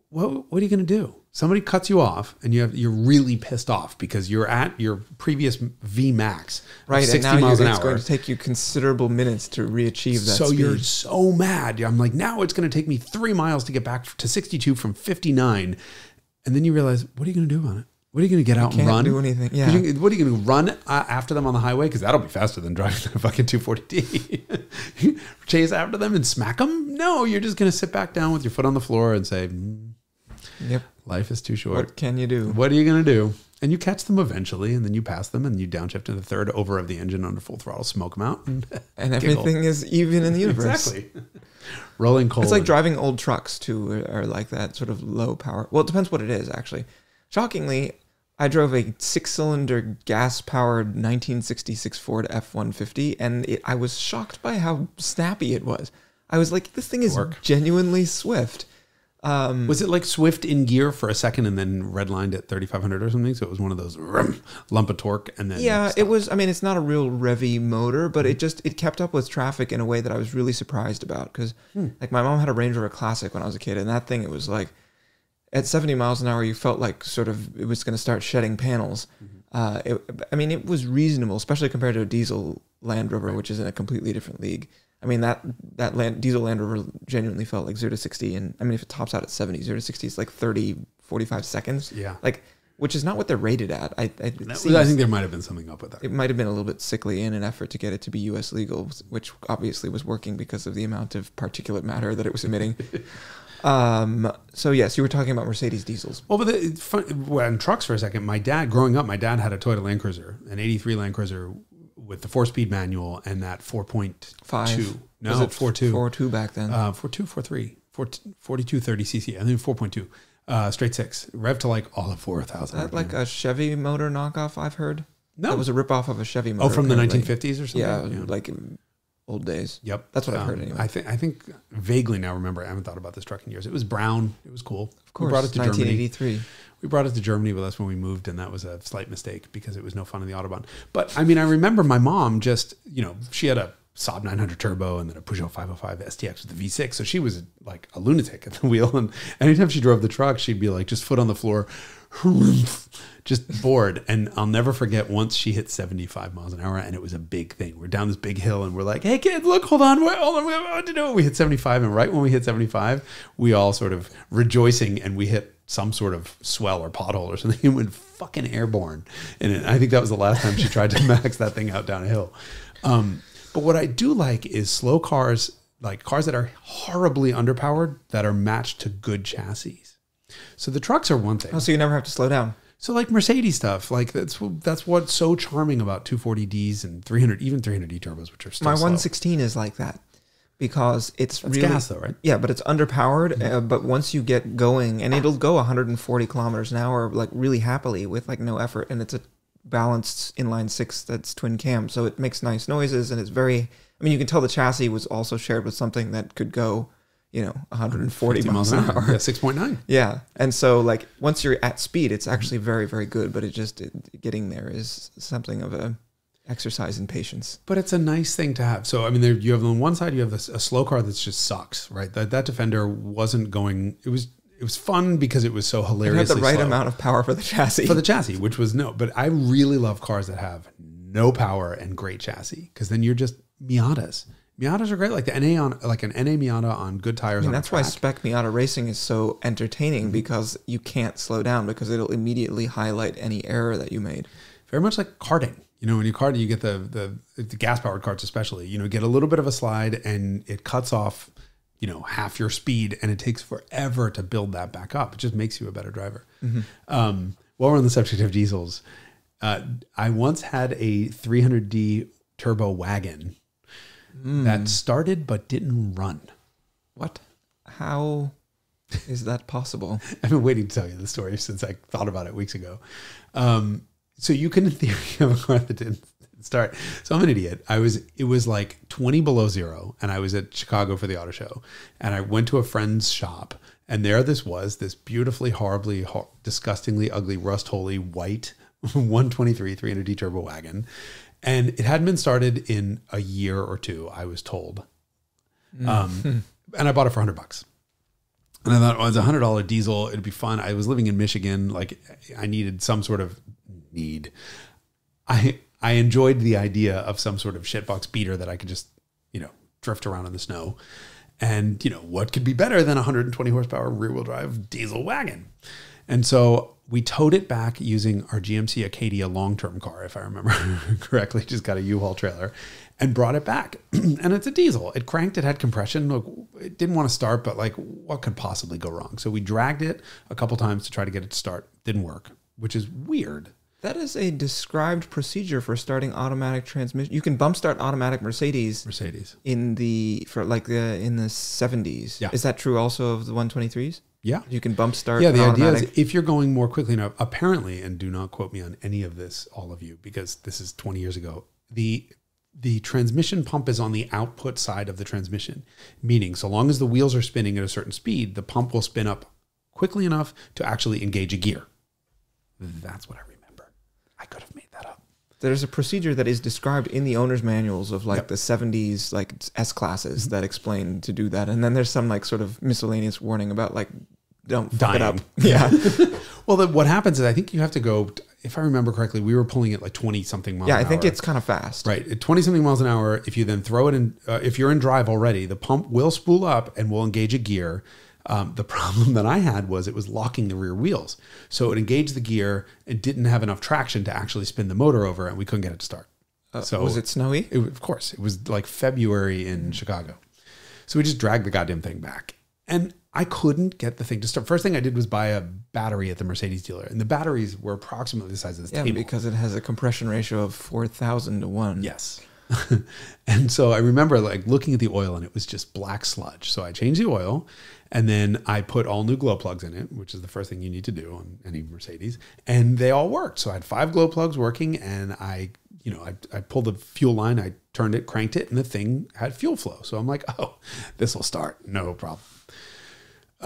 Speaker 3: what are you going to do? Somebody cuts you off and you're really pissed off because you're at your previous V max,
Speaker 1: Right,
Speaker 3: 60
Speaker 1: and now
Speaker 3: miles an
Speaker 1: it's
Speaker 3: hour.
Speaker 1: going to take you considerable minutes to re-achieve that
Speaker 3: So
Speaker 1: speed.
Speaker 3: you're so mad. I'm like, now it's going to take me 3 miles to get back to 62 from 59. And then you realize, what are you going to do on it? What are you going to get out and
Speaker 1: can't
Speaker 3: run?
Speaker 1: do anything. Yeah.
Speaker 3: What are you going to run after them on the highway? Because that'll be faster than driving a fucking 240D. Chase after them and smack them? No, you're just going to sit back down with your foot on the floor and say,
Speaker 1: Yep.
Speaker 3: life is too short.
Speaker 1: What can you do?
Speaker 3: What are you going to do? And you catch them eventually, and then you pass them, and you downshift to the third over of the engine under full throttle, smoke them out, and giggle.
Speaker 1: Everything is even in the universe.
Speaker 3: Exactly. Rolling coal.
Speaker 1: It's like driving old trucks too, or like that sort of low power. Well, it depends what it is, actually. Shockingly, I drove a 6-cylinder gas-powered 1966 Ford F-150, and I was shocked by how snappy it was. I was like, this thing is genuinely swift.
Speaker 3: Was it like Swift in gear for a second and then redlined at 3,500 or something? So it was one of those lump of torque and then
Speaker 1: Yeah,
Speaker 3: stopped.
Speaker 1: it was. I mean, it's not a real revvy motor, but it kept up with traffic in a way that I was really surprised about. Because like my mom had a Range Rover Classic when I was a kid, and that thing, it was like at 70 miles an hour, you felt like sort of it was going to start shedding panels. I mean, it was reasonable, especially compared to a diesel Land Rover, which is in a completely different league. I mean, that diesel Land Rover genuinely felt like 0 to 60. And I mean, if it tops out at 70, 0 to 60 is like 30, 45 seconds.
Speaker 3: Yeah.
Speaker 1: Like, which is not what they're rated at. I think
Speaker 3: there might have been something up with that.
Speaker 1: it might have been a little bit sickly in an effort to get it to be U.S. legal, which obviously was working because of the amount of particulate matter that it was emitting. So yes, you were talking about Mercedes diesels.
Speaker 3: Well, but in trucks for a second, growing up, my dad had a Toyota Land Cruiser, an 83 Land Cruiser with the 4-speed manual and that 4.2. No,
Speaker 1: Was it
Speaker 3: 4.2.
Speaker 1: 4.2 back then?
Speaker 3: 4.2, 4.3, 4230 cc. I think 4.2. Straight 6. Rev to like all of 4,000.
Speaker 1: Is that like a Chevy motor knockoff, I've heard?
Speaker 3: No.
Speaker 1: That was a ripoff of a Chevy motor.
Speaker 3: Oh, from the
Speaker 1: apparently.
Speaker 3: 1950s or something?
Speaker 1: Yeah, like in old days.
Speaker 3: Yep.
Speaker 1: That's what I've heard anyway.
Speaker 3: I think vaguely now remember, I haven't thought about this truck in years. It was brown. It was cool.
Speaker 1: Of course,
Speaker 3: We brought it to Germany.
Speaker 1: 1983.
Speaker 3: We brought it to Germany, but that's when we moved, and that was a slight mistake because it was no fun in the Autobahn. But I mean, I remember my mom just, she had a Saab 900 turbo and then a Peugeot 505 STX with the V6. So she was like a lunatic at the wheel. And anytime she drove the truck, she'd be like just foot on the floor. just bored. And I'll never forget once she hit 75 miles an hour, and it was a big thing. We're down this big hill, and we're like, "Hey, kids, look, hold on, we have to do it." We hit 75, and right when we hit 75, we all sort of rejoicing, and we hit some sort of swell or pothole or something, and went fucking airborne. And I think that was the last time she tried to max that thing out down a hill. But what I do like is slow cars, like cars that are horribly underpowered, that are matched to good chassis. So the trucks are one thing.
Speaker 1: Oh, so you never have to slow down.
Speaker 3: So like Mercedes stuff, like that's what's so charming about 240Ds and 300, even 300D turbos, which are still
Speaker 1: My
Speaker 3: slow.
Speaker 1: 116 is like that because it's
Speaker 3: That's
Speaker 1: really
Speaker 3: gas though, right?
Speaker 1: Yeah, but it's underpowered. But once you get going, and it'll go 140 kilometers an hour, like really happily with like no effort, and it's a balanced inline six that's twin cam, so it makes nice noises, and it's very. I mean, you can tell the chassis was also shared with something that could go, 140 miles an hour.
Speaker 3: Yeah, 6.9.
Speaker 1: Yeah, and so like once you're at speed, it's actually very, very good. But getting there is something of a exercise in patience.
Speaker 3: But it's a nice thing to have. So I mean, you have on one side you have a slow car that's just sucks, right? That Defender wasn't going. It was fun because it was so hilariously
Speaker 1: It had the right
Speaker 3: slow.
Speaker 1: amount of power for the chassis.
Speaker 3: For the chassis, which was no. But I really love cars that have no power and great chassis, because then you're just Miatas. Miatas are great, like the NA on like an NA Miata on good tires.
Speaker 1: That's why spec Miata racing is so entertaining, because you can't slow down because it'll immediately highlight any error that you made.
Speaker 3: Very much like karting. When you kart, you get the gas powered karts, especially. Get a little bit of a slide, and it cuts off, half your speed, and it takes forever to build that back up. It just makes you a better driver. While we're on the subject of diesels, I once had a 300D turbo wagon that started but didn't run.
Speaker 1: What? How is that possible?
Speaker 3: I've been waiting to tell you the story since I thought about it weeks ago. So you can, in theory, have a car that didn't start. So I'm an idiot. It was like 20 below zero, and I was at Chicago for the auto show, and I went to a friend's shop, and there this beautifully, horribly, disgustingly ugly, rust-holy white 123 300D turbo wagon. And it hadn't been started in a year or two, I was told. And I bought it for $100. And I thought, it's $100 diesel. It'd be fun. I was living in Michigan. Like, I needed some sort of need. I enjoyed the idea of some sort of shitbox beater that I could just, drift around in the snow. And, what could be better than a 120 horsepower rear wheel drive diesel wagon? And so we towed it back using our GMC Acadia long-term car, if I remember correctly. Just got a U-Haul trailer and brought it back. And it's a diesel. It cranked. It had compression. Look, it didn't want to start, but like, what could possibly go wrong? So we dragged it a couple times to try to get it to start. Didn't work, which is weird.
Speaker 1: That is a described procedure for starting automatic transmission. You can bump start automatic Mercedes in the 70s.
Speaker 3: Yeah.
Speaker 1: Is that true also of the 123s?
Speaker 3: Yeah.
Speaker 1: You can bump start.
Speaker 3: Yeah, the idea is if you're going more quickly enough, apparently, and do not quote me on any of this, all of you, because this is 20 years ago, the transmission pump is on the output side of the transmission, meaning so long as the wheels are spinning at a certain speed, the pump will spin up quickly enough to actually engage a gear. That's what I remember. I could have made that up.
Speaker 1: There's a procedure that is described in the owner's manuals of like the 70s, like S-classes that explain to do that. And then there's some like sort of miscellaneous warning about like, don't fuck it up. Yeah.
Speaker 3: Well, what happens is I think you have to go, if I remember correctly, we were pulling it like 20 something miles an hour.
Speaker 1: Yeah, I think it's kind of fast.
Speaker 3: Right. At 20 something miles an hour, if you then throw it in, if you're in drive already, the pump will spool up and will engage a gear. The problem that I had was it was locking the rear wheels. So it engaged the gear and didn't have enough traction to actually spin the motor over, and we couldn't get it to start. So
Speaker 1: was it snowy?
Speaker 3: Of course. It was like February in Chicago. So we just dragged the goddamn thing back. And I couldn't get the thing to start. First thing I did was buy a battery at the Mercedes dealer. And the batteries were approximately the size of this table.
Speaker 1: Yeah, because it has a compression ratio of 4,000 to 1.
Speaker 3: Yes. And so I remember like looking at the oil, and it was just black sludge. So I changed the oil, and then I put all new glow plugs in it, which is the first thing you need to do on any Mercedes. And they all worked. So I had 5 glow plugs working, and I pulled the fuel line, I turned it, cranked it, and the thing had fuel flow. So I'm like, oh, this will start. No problem.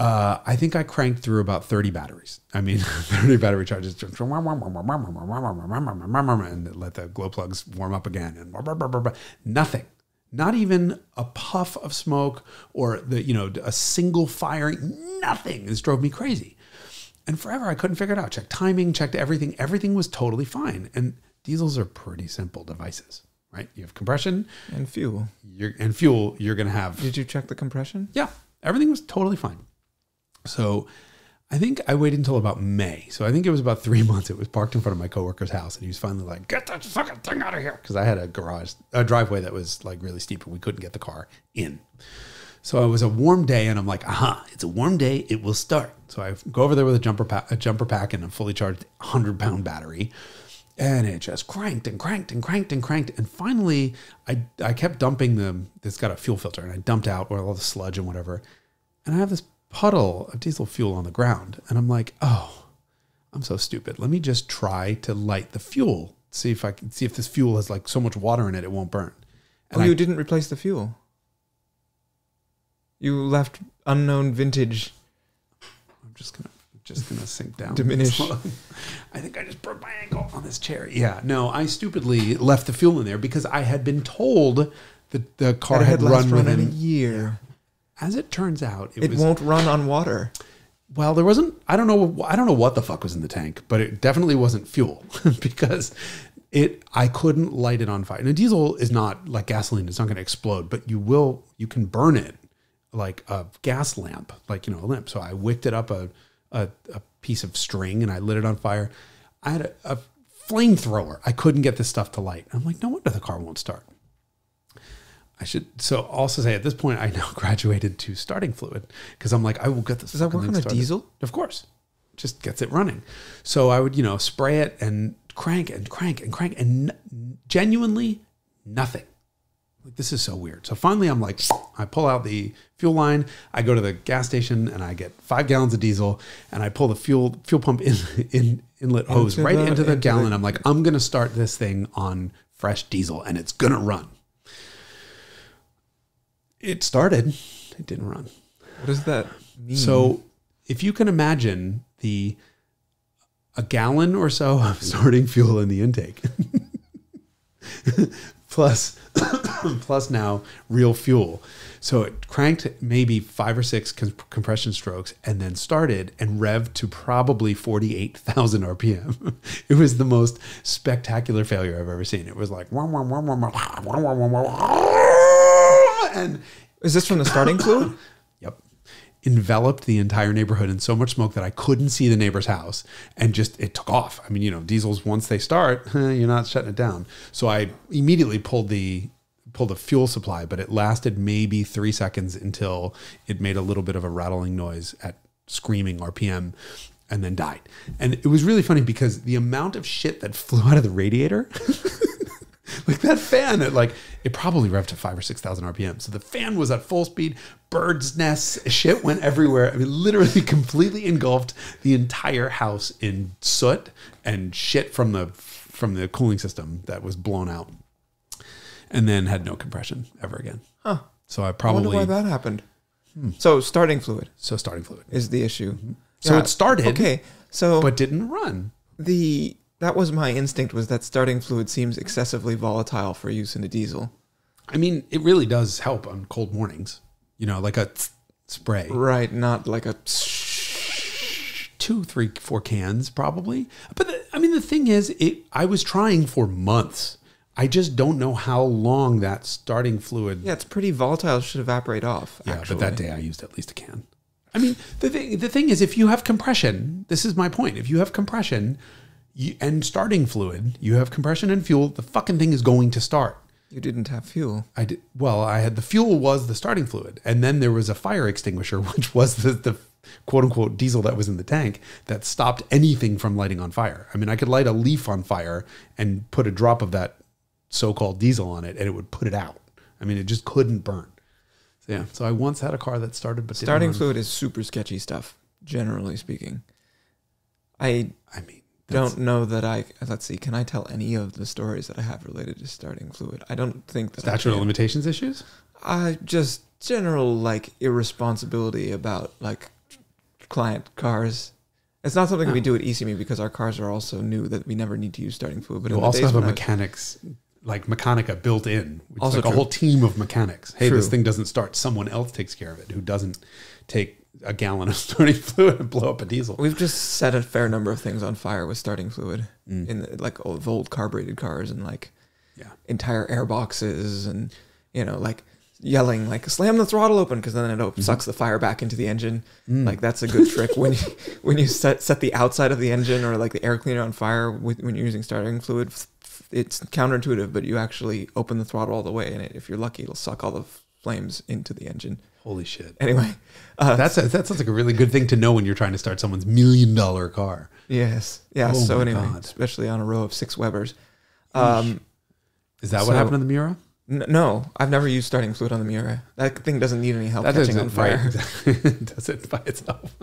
Speaker 3: I think I cranked through about 30 batteries. 30 battery charges, and let the glow plugs warm up again. And nothing, not even a puff of smoke or a single firing, nothing. This drove me crazy. And forever, I couldn't figure it out. Checked timing, checked everything. Everything was totally fine. And diesels are pretty simple devices, right? You have compression.
Speaker 1: And fuel.
Speaker 3: You're going to have...
Speaker 1: Did you check the compression?
Speaker 3: Yeah, everything was totally fine. So I think I waited until about May. So I think it was about 3 months. It was parked in front of my coworker's house. And he was finally like, get that fucking thing out of here. Because I had a driveway that was like really steep and we couldn't get the car in. So it was a warm day, and I'm like, it's a warm day. It will start. So I go over there with a jumper pack and a fully charged 100-pound battery, and it just cranked and cranked and cranked and cranked. And finally, I kept dumping it's got a fuel filter, and I dumped out all the sludge and whatever. And I have this puddle of diesel fuel on the ground, and I'm like, oh, I'm so stupid. Let me just try to light the fuel. See if this fuel has like so much water in it, it won't burn. And
Speaker 1: you didn't replace the fuel. You left unknown vintage.
Speaker 3: I'm just gonna sink down.
Speaker 1: Diminish.
Speaker 3: I think I just broke my ankle on this chair. Yeah, no, I stupidly left the fuel in there because I had been told that the car had run within
Speaker 1: a year.
Speaker 3: As it turns out,
Speaker 1: it won't run on water.
Speaker 3: Well, there wasn't. I don't know what the fuck was in the tank, but it definitely wasn't fuel because I couldn't light it on fire. And a diesel is not like gasoline; it's not going to explode, but you can burn it like a gas lamp, like, a lamp. So I wicked it up a piece of string and I lit it on fire. I had a flamethrower. I couldn't get this stuff to light. I'm like, no wonder the car won't start. I should also say at this point, I now graduated to starting fluid because I'm like, I will get this.
Speaker 1: Does that work on a diesel?
Speaker 3: Of course. Just gets it running. So I would, spray it and crank and crank and crank and genuinely nothing. Like, this is so weird. So finally I'm like, I pull out the fuel line, I go to the gas station and I get 5 gallons of diesel and I pull the fuel pump inlet hose right into the gallon. I'm like, I'm going to start this thing on fresh diesel and it's going to run. It started, it didn't run.
Speaker 1: What does that mean?
Speaker 3: So if you can imagine a gallon or so of starting fuel in the intake, plus now real fuel. So it cranked maybe 5 or 6 compression strokes and then started and revved to probably 48,000 RPM. It was the most spectacular failure I've ever seen. It was like, and
Speaker 1: is this from the starting fluid?
Speaker 3: Yep. Enveloped the entire neighborhood in so much smoke that I couldn't see the neighbor's house, and it took off. I mean, diesels, once they start, you're not shutting it down. So I immediately pulled the fuel supply, but it lasted maybe 3 seconds until it made a little bit of a rattling noise at screaming RPM and then died. And it was really funny because the amount of shit that flew out of the radiator, like that fan, it probably revved to 5,000 or 6,000 RPM. So the fan was at full speed, birds' nests, shit went everywhere. I mean, literally completely engulfed the entire house in soot and shit from the cooling system that was blown out. And then had no compression ever again.
Speaker 1: Huh.
Speaker 3: So I probably...
Speaker 1: wonder why that happened. So starting fluid.
Speaker 3: Is
Speaker 1: the issue.
Speaker 3: Mm-hmm. So it started.
Speaker 1: Okay. So...
Speaker 3: But didn't run.
Speaker 1: That was my instinct, was that starting fluid seems excessively volatile for use in a diesel.
Speaker 3: I mean, it really does help on cold mornings. Like a spray.
Speaker 1: Right, not like a...
Speaker 3: 2, 3, 4 cans probably. But the thing is, I was trying for months. I just don't know how long that starting fluid...
Speaker 1: Yeah, it's pretty volatile. It should evaporate off,
Speaker 3: yeah,
Speaker 1: actually.
Speaker 3: But that day I used at least a can. I mean, the thing is, if you have compression, this is my point. If you have compression and starting fluid, you have compression and fuel, the fucking thing is going to start.
Speaker 1: You didn't have fuel.
Speaker 3: I did. Well, I had the fuel was the starting fluid. And then there was a fire extinguisher, which was the quote unquote diesel that was in the tank that stopped anything from lighting on fire. I mean, I could light a leaf on fire and put a drop of that so-called diesel on it and it would put it out. I mean, it just couldn't burn. So yeah. So I once had a car that started, but
Speaker 1: starting fluid is super sketchy stuff, generally speaking. I don't know that let's see, can I tell any of the stories that I have related to starting fluid? I don't think that
Speaker 3: statute of limitations issues?
Speaker 1: Just general irresponsibility about client cars. It's not something we do at ISSIMI because our cars are also new that we never need to use starting fluid. But
Speaker 3: you also have a mechanica built in, which is a whole team of mechanics. Hey, this thing doesn't start. Someone else takes care of it who doesn't take a gallon of starting fluid and blow up a diesel.
Speaker 1: We've just set a fair number of things on fire with starting fluid in like old carbureted cars and like entire air boxes and, you know, like yelling like slam the throttle open because then it sucks the fire back into the engine. Like that's a good trick when you set the outside of the engine or like the air cleaner on fire when you're using starting fluid. It's counterintuitive, but you actually open the throttle all the way, and if you're lucky, it'll suck all the flames into the engine.
Speaker 3: Holy shit!
Speaker 1: Anyway,
Speaker 3: that sounds like a really good thing to know when you're trying to start someone's $1 million car.
Speaker 1: Yes, yeah.
Speaker 3: Oh
Speaker 1: so
Speaker 3: my
Speaker 1: anyway,
Speaker 3: God.
Speaker 1: especially on a row of 6 Webers.
Speaker 3: Is that what happened in the Miura?
Speaker 1: No, I've never used starting fluid on the Miura. That thing doesn't need any help catching on fire.
Speaker 3: Right. Does it by itself?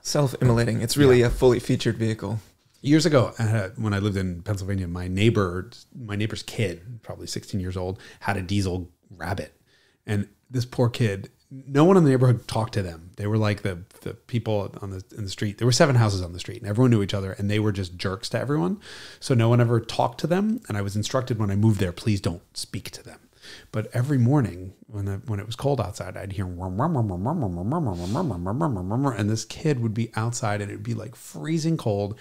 Speaker 1: Self-immolating. It's really a fully featured vehicle.
Speaker 3: Years ago, when I lived in Pennsylvania, my neighbor's kid, probably 16 years old, had a diesel Rabbit, and this poor kid. No one in the neighborhood talked to them. They were like the people in the street. There were 7 houses on the street, and everyone knew each other, and they were just jerks to everyone. So no one ever talked to them. And I was instructed when I moved there, please don't speak to them. But every morning when it was cold outside, I'd hear and this kid would be outside, and it would be like freezing cold.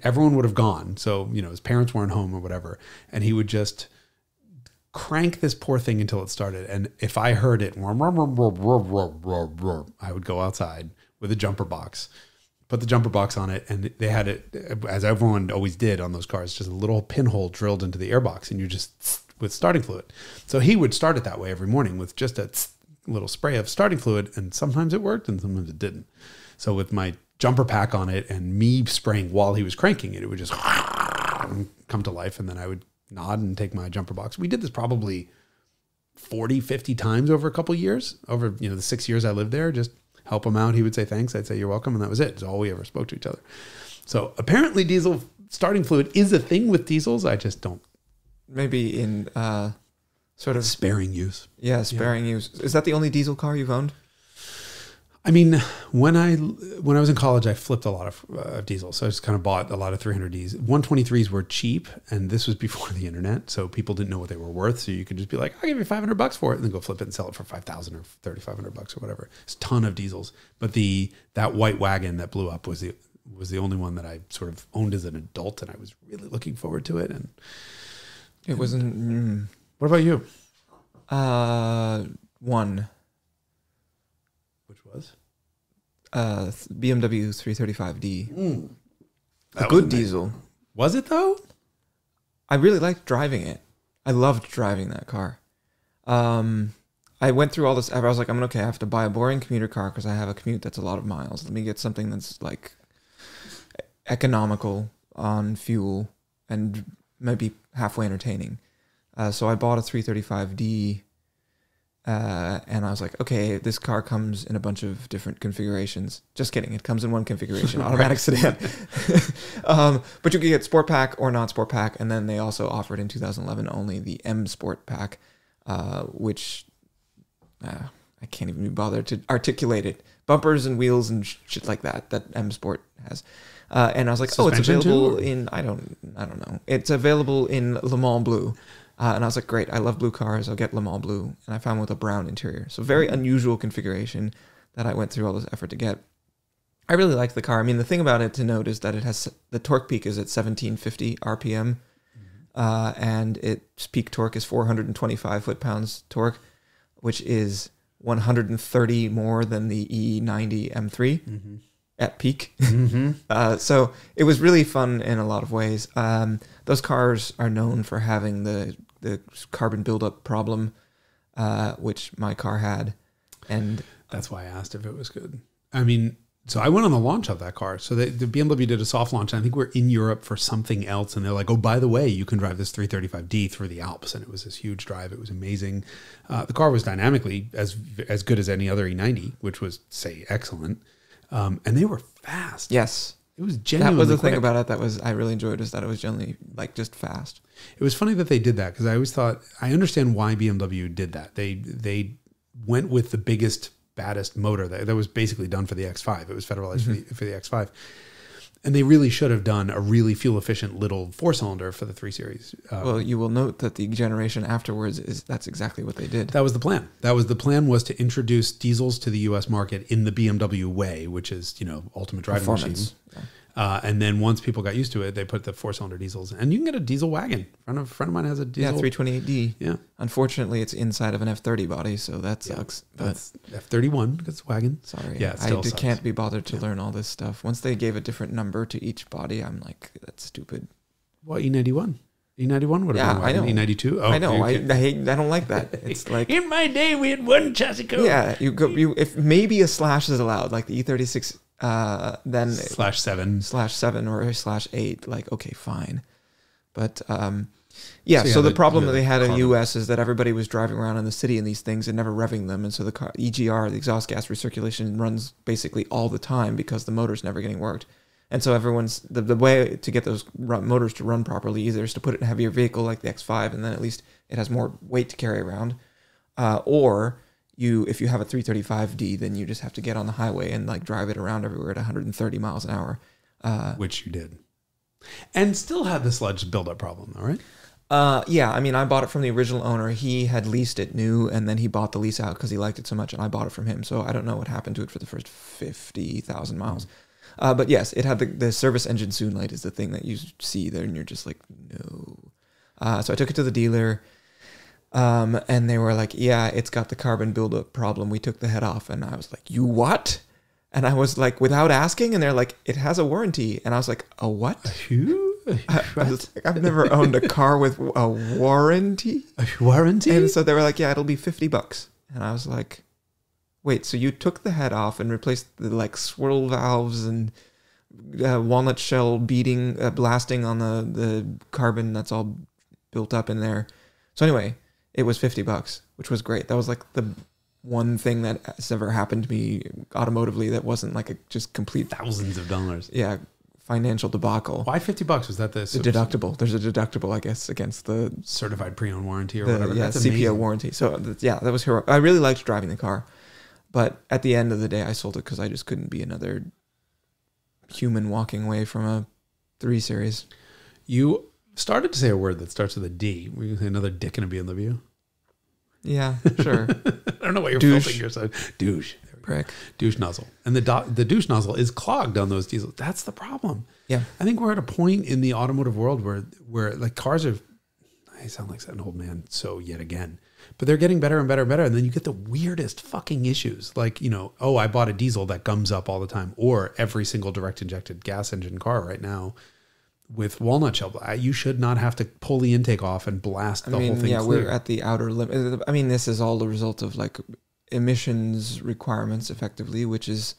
Speaker 3: Everyone would have gone, so you know his parents weren't home or whatever, and he would just crank this poor thing until it started. And if I heard it, I would go outside with a jumper box, put the jumper box on it, and they had it, as everyone always did on those cars, just a little pinhole drilled into the airbox, and you just with starting fluid. So he would start it that way every morning with just a little spray of starting fluid, and sometimes it worked and sometimes it didn't. So with my jumper pack on it and me spraying while he was cranking it, it would just come to life, and then I would nod and take my jumper box. We did this probably 40, 50 times over a couple of years. Over, you know, the 6 years I lived there, just help him out. He would say thanks. I'd say you're welcome. And that was it. It's all we ever spoke to each other. So apparently diesel starting fluid is a thing with diesels. I just don't. Maybe
Speaker 1: in sort of
Speaker 3: sparing use.
Speaker 1: Yeah, sparing use. Is that the only diesel car you've owned?
Speaker 3: I mean, when I was in college, I flipped a lot of diesels. So I just kind of bought a lot of 300Ds. 123s were cheap, and this was before the internet, so people didn't know what they were worth. So you could just be like, "I'll give you $500 for it," and then go flip it and sell it for $5,000 or $3,500 or whatever. It's a ton of diesels. But that white wagon that blew up was the only one that I sort of owned as an adult, and I was really looking forward to it. And
Speaker 1: it wasn't.
Speaker 3: What about you?
Speaker 1: One.
Speaker 3: Which was?
Speaker 1: BMW 335D. A good diesel.
Speaker 3: Was it though?
Speaker 1: I really liked driving it. I loved driving that car. I went through all this. I was like, I have to buy a boring commuter car because I have a commute that's a lot of miles. Let me get something that's like economical on fuel and maybe halfway entertaining. So I bought a 335D. And I was like, okay, this car comes in a bunch of different configurations. Just kidding. It comes in one configuration, automatic sedan. But you can get Sport Pack or non-Sport Pack. And then they also offered in 2011 only the M Sport Pack, which I can't even be bothered to articulate it. Bumpers and wheels and shit like that M Sport has. And I was like,
Speaker 3: Suspension
Speaker 1: it's available
Speaker 3: too?
Speaker 1: in, I don't know. It's available in Le Mans Blue. And I was like, great, I love blue cars. I'll get Le Mans Blue. And I found one with a brown interior. So very unusual configuration that I went through all this effort to get. I really liked the car. I mean, the thing about it to note is that it has the torque peak is at 1750 RPM. And its peak torque is 425 foot-pounds torque, which is 130 more than the E90 M3 at peak. So it was really fun in a lot of ways. Those cars are known for having the carbon buildup problem, which my car had. And
Speaker 3: that's why I asked if it was good. I mean, so I went on the launch of that car. So the BMW did a soft launch. And I think we're in Europe for something else. And they're like, oh, by the way, you can drive this 335D through the Alps. And it was this huge drive. It was amazing. The car was dynamically as good as any other E90, which was, say, excellent. And they were fast.
Speaker 1: Yes.
Speaker 3: It was genuinely
Speaker 1: That was the
Speaker 3: quick.
Speaker 1: thing about it I really enjoyed, is that it was generally like just fast.
Speaker 3: It was funny that they did that, because I always thought, I understand why BMW did that. They went with the biggest, baddest motor that was basically done for the X5. It was federalized for the X5. And they really should have done a really fuel-efficient little 4-cylinder for the 3 Series.
Speaker 1: Well, you will note that the generation afterwards that's exactly what they did.
Speaker 3: That was the plan. The plan was to introduce diesels to the U.S. market in the BMW way, which is, ultimate driving machine.
Speaker 1: Yeah.
Speaker 3: And then once people got used to it, they put the 4-cylinder diesels. And you can get a diesel wagon. A friend of mine has a diesel.
Speaker 1: Yeah, 328D.
Speaker 3: Yeah.
Speaker 1: Unfortunately, it's inside of an F30 body, so that sucks.
Speaker 3: That's F31 because it's wagon.
Speaker 1: Sorry.
Speaker 3: Yeah,
Speaker 1: I can't be bothered to learn all this stuff. Once they gave a different number to each body, I'm like, that's stupid.
Speaker 3: Well, E91. E91 would have been wagon.
Speaker 1: I know.
Speaker 3: E92.
Speaker 1: I know. I don't like that. It's like
Speaker 3: in my day we had one chassis code.
Speaker 1: Yeah, if maybe a slash is allowed, like the E36 then
Speaker 3: /7
Speaker 1: or /8, like, okay, fine. But so the problem that they had in the US is that everybody was driving around in the city in these things and never revving them, and so the EGR, the exhaust gas recirculation, runs basically all the time because the motor's never getting worked. And so everyone's the way to get those motors to run properly either is to put it in a heavier vehicle like the X5, and then at least it has more weight to carry around, or if you have a 335D, then you just have to get on the highway and like drive it around everywhere at 130 miles an hour.
Speaker 3: Which you did. And still had the sludge buildup problem, all right?
Speaker 1: Yeah, I mean, I bought it from the original owner. He had leased it new, and then he bought the lease out because he liked it so much, and I bought it from him. So I don't know what happened to it for the first 50,000 miles. But yes, it had the service engine soon light is the thing that you see there, and you're just like, no. So I took it to the dealer. And they were like, yeah, it's got the carbon buildup problem. We took the head off. And I was like, you what? And I was like, without asking. And they're like, it has a warranty. And I was like, a what? I've never owned a car with a warranty.
Speaker 3: A warranty?
Speaker 1: And so they were like, yeah, it'll be $50. And I was like, wait, so you took the head off and replaced the like swirl valves and walnut shell blasting on the carbon that's all built up in there. So anyway, it was $50, which was great. That was like the one thing that has ever happened to me automotively that wasn't like a just complete
Speaker 3: thousands of dollars.
Speaker 1: Yeah, financial debacle.
Speaker 3: Why $50? Was that the
Speaker 1: deductible? There's a deductible, I guess, against the
Speaker 3: certified pre-owned warranty or whatever.
Speaker 1: Yeah, that's CPO amazing. Warranty. So yeah, that was hero. I really liked driving the car, but at the end of the day, I sold it because I just couldn't be another human walking away from a 3 Series.
Speaker 3: You started to say a word that starts with a D. Were you going to say another dick in a BMW?
Speaker 1: Yeah, sure.
Speaker 3: I don't know why you're filtering yourself. Douche.
Speaker 1: Prick.
Speaker 3: Douche nozzle. And the douche nozzle is clogged on those diesels. That's the problem.
Speaker 1: Yeah.
Speaker 3: I think we're at a point in the automotive world where like cars are, I sound like an old man, so yet again. But they're getting better and better and better. And then you get the weirdest fucking issues. Like, I bought a diesel that gums up all the time. Or every single direct injected gas engine car right now with walnut shell, you should not have to pull the intake off and blast the whole thing. Yeah, clear.
Speaker 1: We're at the outer limit. I mean, this is all the result of like emissions requirements, effectively, which is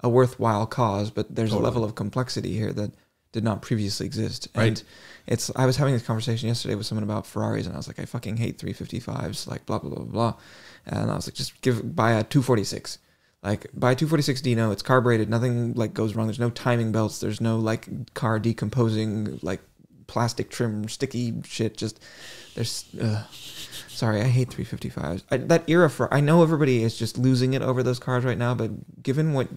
Speaker 1: a worthwhile cause. But there's a level of complexity here that did not previously exist.
Speaker 3: Right.
Speaker 1: And I was having this conversation yesterday with someone about Ferraris, and I was like, I fucking hate 355s, like blah blah blah blah. And I was like, just buy a 246. Like, buy 246 Dino, it's carbureted, nothing like goes wrong. There's no timing belts, there's no like car decomposing, like plastic trim, sticky shit. Just, there's, sorry, I hate 355s. That era I know everybody is just losing it over those cars right now, but given what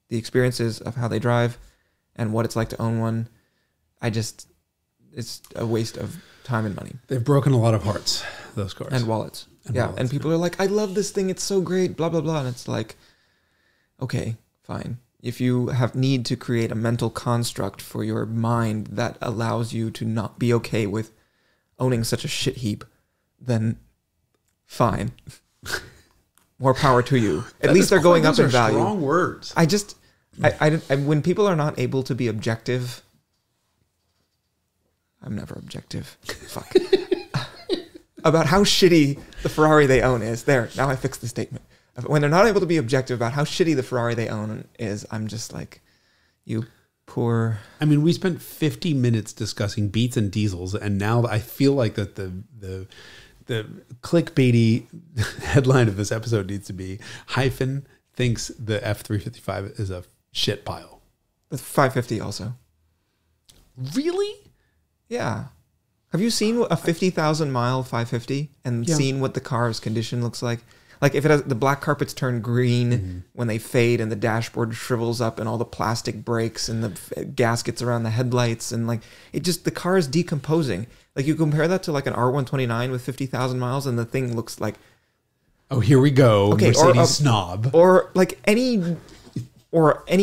Speaker 1: the experience is of how they drive and what it's like to own one, it's a waste of time and money.
Speaker 3: They've broken a lot of hearts, those cars.
Speaker 1: And wallets. And people are like, I love this thing, it's so great, blah, blah, blah. And it's like, okay, fine. If you need to create a mental construct for your mind that allows you to not be okay with owning such a shit heap, then fine. More power to you. At least they're going up in value.
Speaker 3: Strong words.
Speaker 1: I when people are not able to be objective, I'm never objective. Fuck. About how shitty the Ferrari they own is. There, now I fixed the statement. When they're not able to be objective about how shitty the Ferrari they own is, I'm just like, you poor...
Speaker 3: I mean, we spent 50 minutes discussing beats and diesels, and now I feel like that the clickbaity headline of this episode needs to be, Hyphen thinks the F355 is a shit pile.
Speaker 1: The 550 also.
Speaker 3: Really?
Speaker 1: Yeah. Have you seen a 50,000 mile 550 and seen what the car's condition looks like? Like if it has the black carpets turn green when they fade and the dashboard shrivels up and all the plastic breaks and the gaskets around the headlights and like it just the car is decomposing. Like you compare that to like an R129 with 50,000 miles and the thing looks like,
Speaker 3: oh, here we go,
Speaker 1: okay,
Speaker 3: Mercedes snob,
Speaker 1: or like any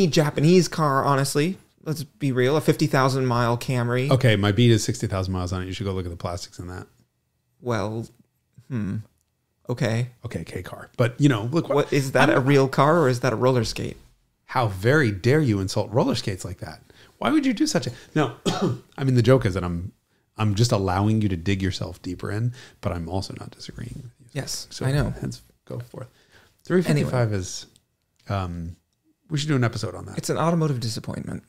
Speaker 1: Japanese car. Honestly, let's be real, a 50,000 mile Camry.
Speaker 3: Okay, my Beat is 60,000 miles on it. You should go look at the plastics in that.
Speaker 1: Well, okay.
Speaker 3: Okay, K car. But, you know, look.
Speaker 1: What is that, a real car or is that a roller skate?
Speaker 3: How very dare you insult roller skates like that? Why would you do such a... No, I mean, the joke is that I'm just allowing you to dig yourself deeper in, but I'm also not disagreeing with you.
Speaker 1: Yes,
Speaker 3: so
Speaker 1: I know.
Speaker 3: Hence, go forth. 355 is... we should do an episode on that.
Speaker 1: It's an automotive disappointment.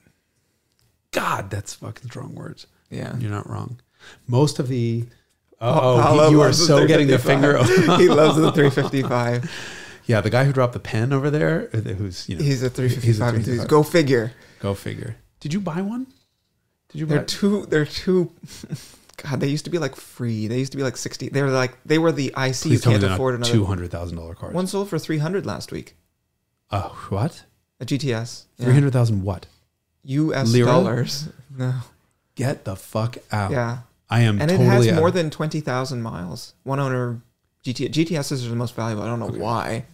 Speaker 3: God, that's fucking strong words.
Speaker 1: Yeah.
Speaker 3: You're not wrong. Most of the...
Speaker 1: Paulo
Speaker 3: you are
Speaker 1: loves the
Speaker 3: so getting the
Speaker 1: 355.
Speaker 3: finger...
Speaker 1: He loves the 355.
Speaker 3: Yeah, the guy who dropped the pen over there, who's, you know...
Speaker 1: He's a 355 enthusiast. Go figure.
Speaker 3: Go figure. Did you buy one? Did you buy...
Speaker 1: They're two... God, they used to be like free. They used to be like 60. They were the IC.
Speaker 3: Please
Speaker 1: you
Speaker 3: tell me
Speaker 1: can't
Speaker 3: they're
Speaker 1: afford
Speaker 3: not
Speaker 1: another
Speaker 3: $200,000 cars.
Speaker 1: One sold for 300 last week.
Speaker 3: What?
Speaker 1: A GTS. Yeah.
Speaker 3: 300,000 what?
Speaker 1: US
Speaker 3: Lira?
Speaker 1: dollars. No.
Speaker 3: Get the fuck out.
Speaker 1: Yeah.
Speaker 3: I am
Speaker 1: and
Speaker 3: totally...
Speaker 1: it has more than 20,000 miles. One owner GTSs are the most valuable. I don't know why.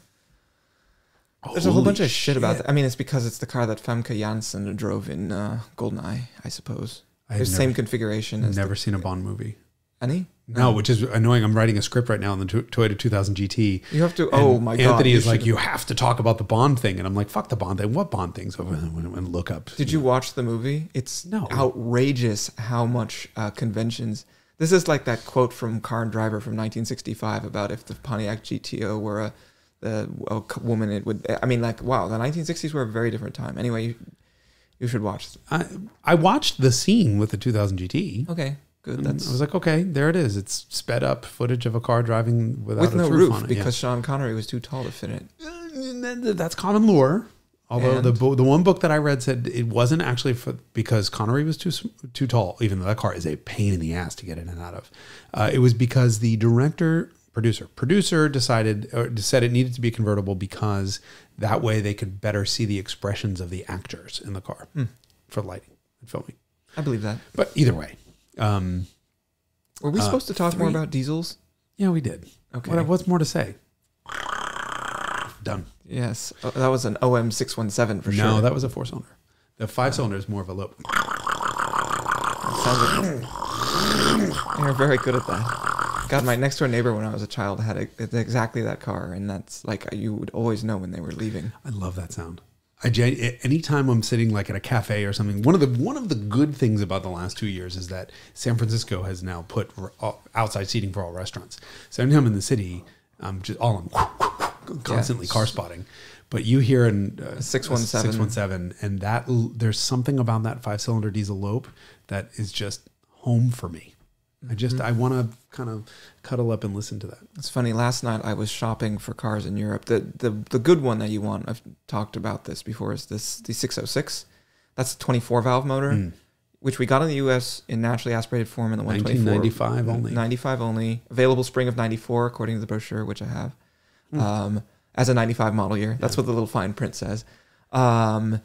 Speaker 1: There's a whole bunch of shit about that. I mean, it's because it's the car that Famke Janssen drove in Goldeneye, I suppose. It's the same configuration.
Speaker 3: I've never seen a Bond movie.
Speaker 1: Any?
Speaker 3: No, which is annoying. I'm writing a script right now on the Toyota 2000 GT.
Speaker 1: You have to... Oh, my God.
Speaker 3: Anthony is like, you have to talk about the Bond thing. And I'm like, fuck the Bond thing. What Bond things? So I went and look up.
Speaker 1: Did you watch the movie? It's outrageous how much conventions... This is like that quote from Car and Driver from 1965 about if the Pontiac GTO were a woman, it would... I mean, like, wow, the 1960s were a very different time. Anyway, you should watch.
Speaker 3: I watched the scene with the 2000 GT.
Speaker 1: Okay, good.
Speaker 3: I was like, okay, there it is. It's sped up footage of a car driving with
Speaker 1: no
Speaker 3: roof
Speaker 1: roof
Speaker 3: on it.
Speaker 1: because Sean Connery was too tall to fit in it.
Speaker 3: That's common lore. Although the one book that I read said it wasn't actually because Connery was too tall, even though that car is a pain in the ass to get in and out of. It was because the producer decided or said it needed to be convertible because that way they could better see the expressions of the actors in the car for lighting and filming.
Speaker 1: I believe that.
Speaker 3: But either way.
Speaker 1: Were we supposed to talk more about diesels?
Speaker 3: Yeah, we did.
Speaker 1: Okay.
Speaker 3: What's more to say? Done.
Speaker 1: Yes. That was an OM617 for sure.
Speaker 3: No, that was a 4-cylinder. The 5-cylinder is more of a loop.
Speaker 1: You're very good at that. God, my next door neighbor when I was a child had exactly that car, and that's like you would always know when they were leaving.
Speaker 3: I love that sound. Anytime I'm sitting like at a cafe or something, one of the good things about the last 2 years is that San Francisco has now put outside seating for all restaurants. So anytime I'm in the city, I'm just constantly car spotting. But you hear a 617, and that there's something about that 5-cylinder diesel Lope that is just home for me. I want to kind of cuddle up and listen to that.
Speaker 1: It's funny. Last night I was shopping for cars in Europe. The good one that you want, I've talked about this before, is the 606. That's a 24 valve motor, which we got in the US in naturally aspirated form in the 124.
Speaker 3: 1995 only.
Speaker 1: 95 only. Available spring of 94, according to the brochure, which I have, as a 95 model year. That's what the little fine print says. And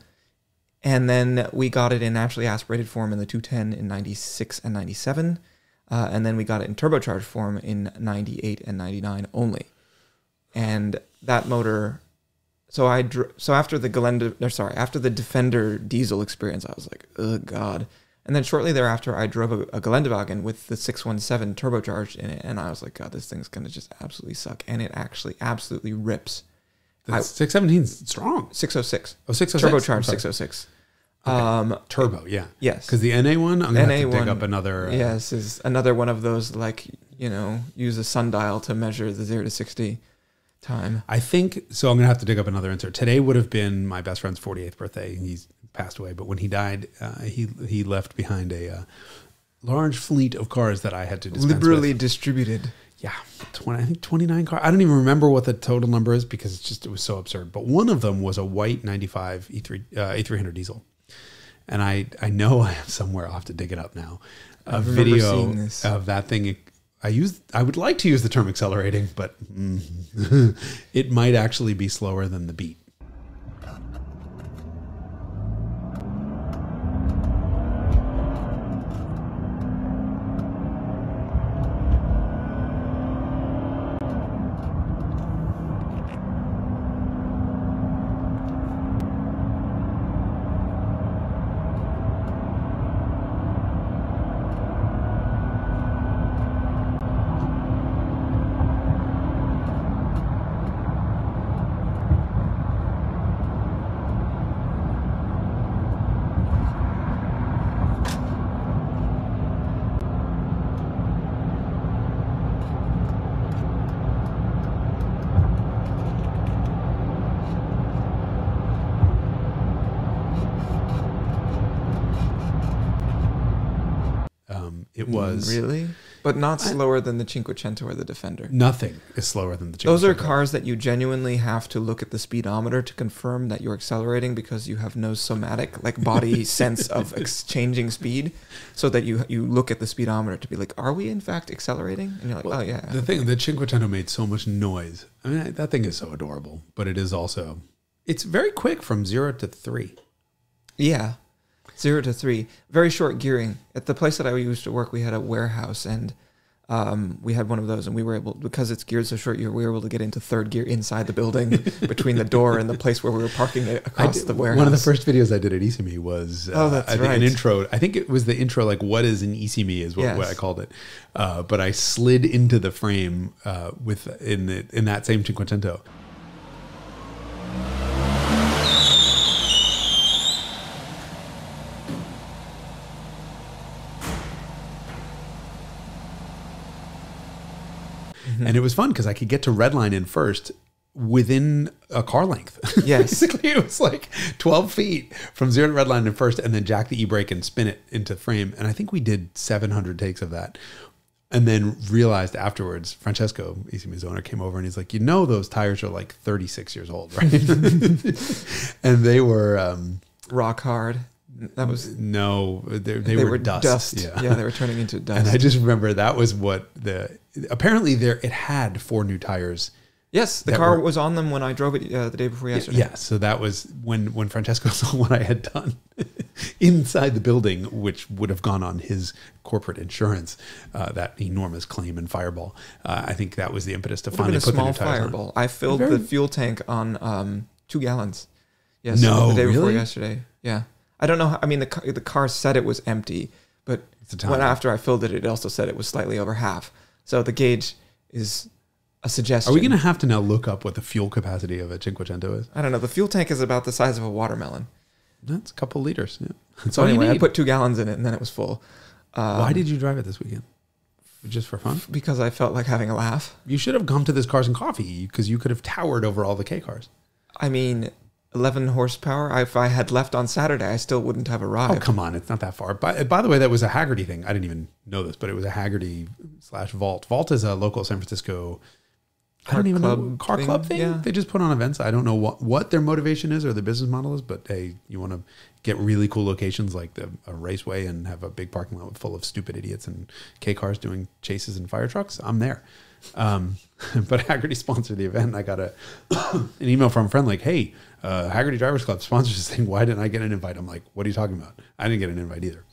Speaker 1: then we got it in naturally aspirated form in the 210 in 96 and 97. And then we got it in turbocharged form in 98 and 99 only. And that motor... So after the Defender diesel experience, I was like, oh, God. And then shortly thereafter, I drove a Geländewagen with the 617 turbocharged in it. And I was like, God, this thing's going to just absolutely suck. And it actually absolutely rips.
Speaker 3: The 617 is strong.
Speaker 1: 606.
Speaker 3: Oh, 606.
Speaker 1: Turbocharged 606.
Speaker 3: Okay. Turbo, yeah.
Speaker 1: Yes.
Speaker 3: Because the NA one, I'm going to have to dig up another...
Speaker 1: yes, is another one of those, like, use a sundial to measure the 0 to 60 time.
Speaker 3: I think, so I'm going to have to dig up another insert. Today would have been my best friend's 48th birthday. He's passed away, but when he died, he left behind a large fleet of cars that I had to dispense
Speaker 1: liberally
Speaker 3: with.
Speaker 1: Distributed.
Speaker 3: Yeah, I think 29 cars. I don't even remember what the total number is because it was so absurd. But one of them was a white 95 A300 diesel. And I know I have somewhere, I'll have to dig it up now, a video of that thing I would like to use the term accelerating, but it might actually be slower than the beat. It was
Speaker 1: really, but not slower than the Cinquecento or the Defender.
Speaker 3: Nothing is slower than the Cinquecento.
Speaker 1: Those are cars that you genuinely have to look at the speedometer to confirm that you're accelerating, because you have no somatic, like, body sense of changing speed, so that you look at the speedometer to be like, are we in fact accelerating? And you're like, oh yeah.
Speaker 3: The Cinquecento made so much noise. I mean, that thing is so adorable, but it is also, it's very quick from 0 to 3.
Speaker 1: Yeah. 0 to 3, very short gearing. At the place that I used to work, we had a warehouse, and we had one of those, and we were able, because it's geared so short, we were able to get into third gear inside the building between the door and the place where we were parking it across the warehouse.
Speaker 3: One of the first videos I did at ISSIMI was an intro. I think it was the intro, like, what is an ISSIMI is what I called it. But I slid into the frame in that same Cinquecento. And it was fun because I could get to redline in first within a car length.
Speaker 1: Yes.
Speaker 3: Basically, it was like 12 feet from 0 to redline in first, and then jack the e-brake and spin it into frame. And I think we did 700 takes of that. And then realized afterwards, Francesco, ISSIMI's owner, came over and he's like, those tires are like 36 years old, right? And they were...
Speaker 1: rock hard. That was
Speaker 3: they were dust.
Speaker 1: Yeah, they were turning into dust.
Speaker 3: And I just remember that was what apparently it had 4 new tires.
Speaker 1: Yes, the car was on them when I drove it the day before yesterday.
Speaker 3: Yeah, so that was when Francesco saw what I had done inside the building, which would have gone on his corporate insurance, that enormous claim and fireball. I think that was the impetus to finally put the new tires on. Fireball.
Speaker 1: I filled the fuel tank on 2 gallons. Yes,
Speaker 3: the
Speaker 1: day before yesterday. Yeah. I don't know. I mean, the car said it was empty, but after I filled it, it also said it was slightly over half. So the gauge is a suggestion.
Speaker 3: Are we going to have to now look up what the fuel capacity of a Cinquecento is?
Speaker 1: I don't know. The fuel tank is about the size of a watermelon.
Speaker 3: That's a couple liters. Yeah.
Speaker 1: So anyway, I put 2 gallons in it, and then it was full.
Speaker 3: Why did you drive it this weekend? Just for fun?
Speaker 1: Because I felt like having a laugh.
Speaker 3: You should have come to this Cars and Coffee, because you could have towered over all the K cars.
Speaker 1: I mean... 11 horsepower. If I had left on Saturday, I still wouldn't have arrived.
Speaker 3: Oh, come on. It's not that far. By the way, that was a Haggerty thing. I didn't even know this, but it was a Haggerty/Vault. Vault is a local San Francisco car club thing. Yeah. They just put on events. I don't know what their motivation is or their business model is, but hey, you want to get really cool locations like a raceway and have a big parking lot full of stupid idiots and K cars doing chases and fire trucks, I'm there. But Haggerty sponsored the event. I got an email from a friend like, hey, Haggerty Drivers Club sponsors this thing. Why didn't I get an invite? I'm like, what are you talking about? I didn't get an invite either.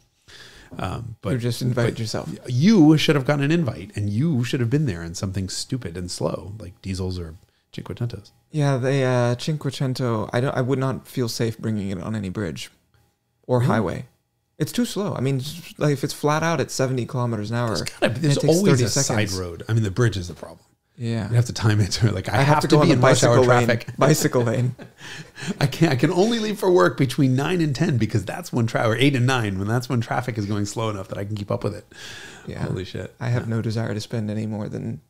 Speaker 3: But
Speaker 1: you just invited yourself.
Speaker 3: You should have gotten an invite, and you should have been there in something stupid and slow like diesels or Cinquecentos.
Speaker 1: Yeah, the Cinquecento. I would not feel safe bringing it on any bridge or highway. It's too slow. I mean, like if it's flat out at 70 kilometers an hour,
Speaker 3: there's always a side road. I mean, the bridge is the problem.
Speaker 1: Yeah,
Speaker 3: you have to time it to like I have to be in bicycle traffic.
Speaker 1: Bicycle lane.
Speaker 3: I can only leave for work between 9 and 10 because that's when or 8 and 9 when that's when traffic is going slow enough that I can keep up with it.
Speaker 1: Yeah,
Speaker 3: holy shit.
Speaker 1: I have no desire to spend any more than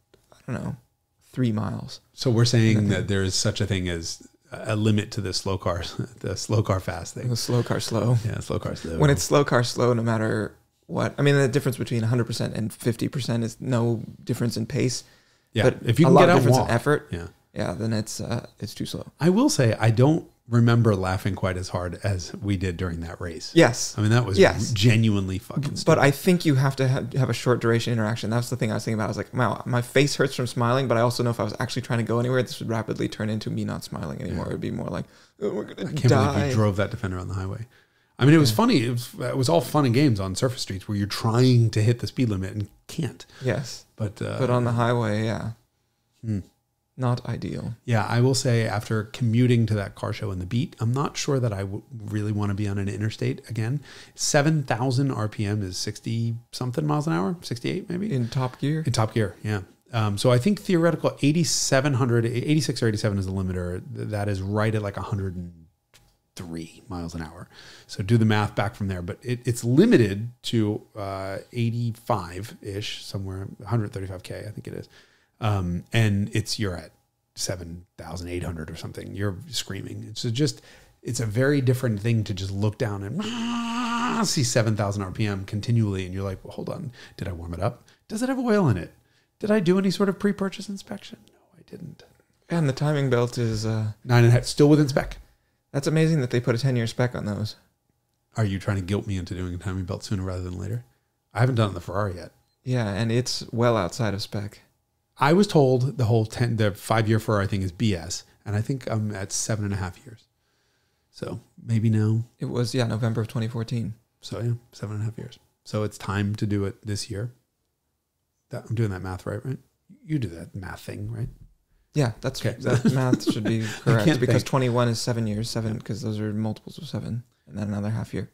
Speaker 1: 3 miles.
Speaker 3: So we're saying that there is such a thing as a limit to the slow car fast thing.
Speaker 1: The slow car slow.
Speaker 3: Yeah, slow car slow.
Speaker 1: When it's slow car slow, no matter what. I mean, the difference between 100% and 50% is no difference in pace.
Speaker 3: Yeah,
Speaker 1: but
Speaker 3: if you can get out and walk,
Speaker 1: in effort,
Speaker 3: yeah,
Speaker 1: then it's too slow.
Speaker 3: I will say I don't remember laughing quite as hard as we did during that race.
Speaker 1: Yes.
Speaker 3: I mean, that was genuinely fucking stupid.
Speaker 1: But I think you have to have a short duration interaction. That's the thing I was thinking about. I was like, wow, my face hurts from smiling, but I also know if I was actually trying to go anywhere, this would rapidly turn into me not smiling anymore. It would be more like, oh, we're going to die.
Speaker 3: I can't believe you drove that Defender on the highway. I mean, it was funny. It was all fun and games on surface streets where you're trying to hit the speed limit and can't.
Speaker 1: Yes.
Speaker 3: But
Speaker 1: on the highway, yeah. Not ideal.
Speaker 3: Yeah, I will say after commuting to that car show in the beat, I'm not sure that I really want to be on an interstate again. 7,000 RPM is 60-something miles an hour, 68 maybe?
Speaker 1: In top gear?
Speaker 3: In top gear, yeah. So I think theoretical 8,700, 86 or 87 is the limiter. That is right at like 103 miles an hour. So do the math back from there. But it's limited to 85-ish, somewhere, 135K, I think it is. And you're at 7,800 or something. You're screaming. It's a very different thing to just look down and see 7,000 RPM continually. And you're like, well, hold on. Did I warm it up? Does it have oil in it? Did I do any sort of pre-purchase inspection? No, I didn't.
Speaker 1: And the timing belt is
Speaker 3: 9.5, still within spec.
Speaker 1: That's amazing that they put a 10-year spec on those.
Speaker 3: Are you trying to guilt me into doing a timing belt sooner rather than later? I haven't done it in the Ferrari yet.
Speaker 1: Yeah, and it's well outside of spec.
Speaker 3: I was told the 5-year Ferrari thing is BS, and I think I'm at 7.5 years. So maybe now.
Speaker 1: It was, November of 2014.
Speaker 3: So 7.5 years. So it's time to do it this year. I'm doing that math right? You do that math thing, right?
Speaker 1: Yeah, that's okay. That math should be correct because 21 is 7 years, because those are multiples of 7, and then another half year.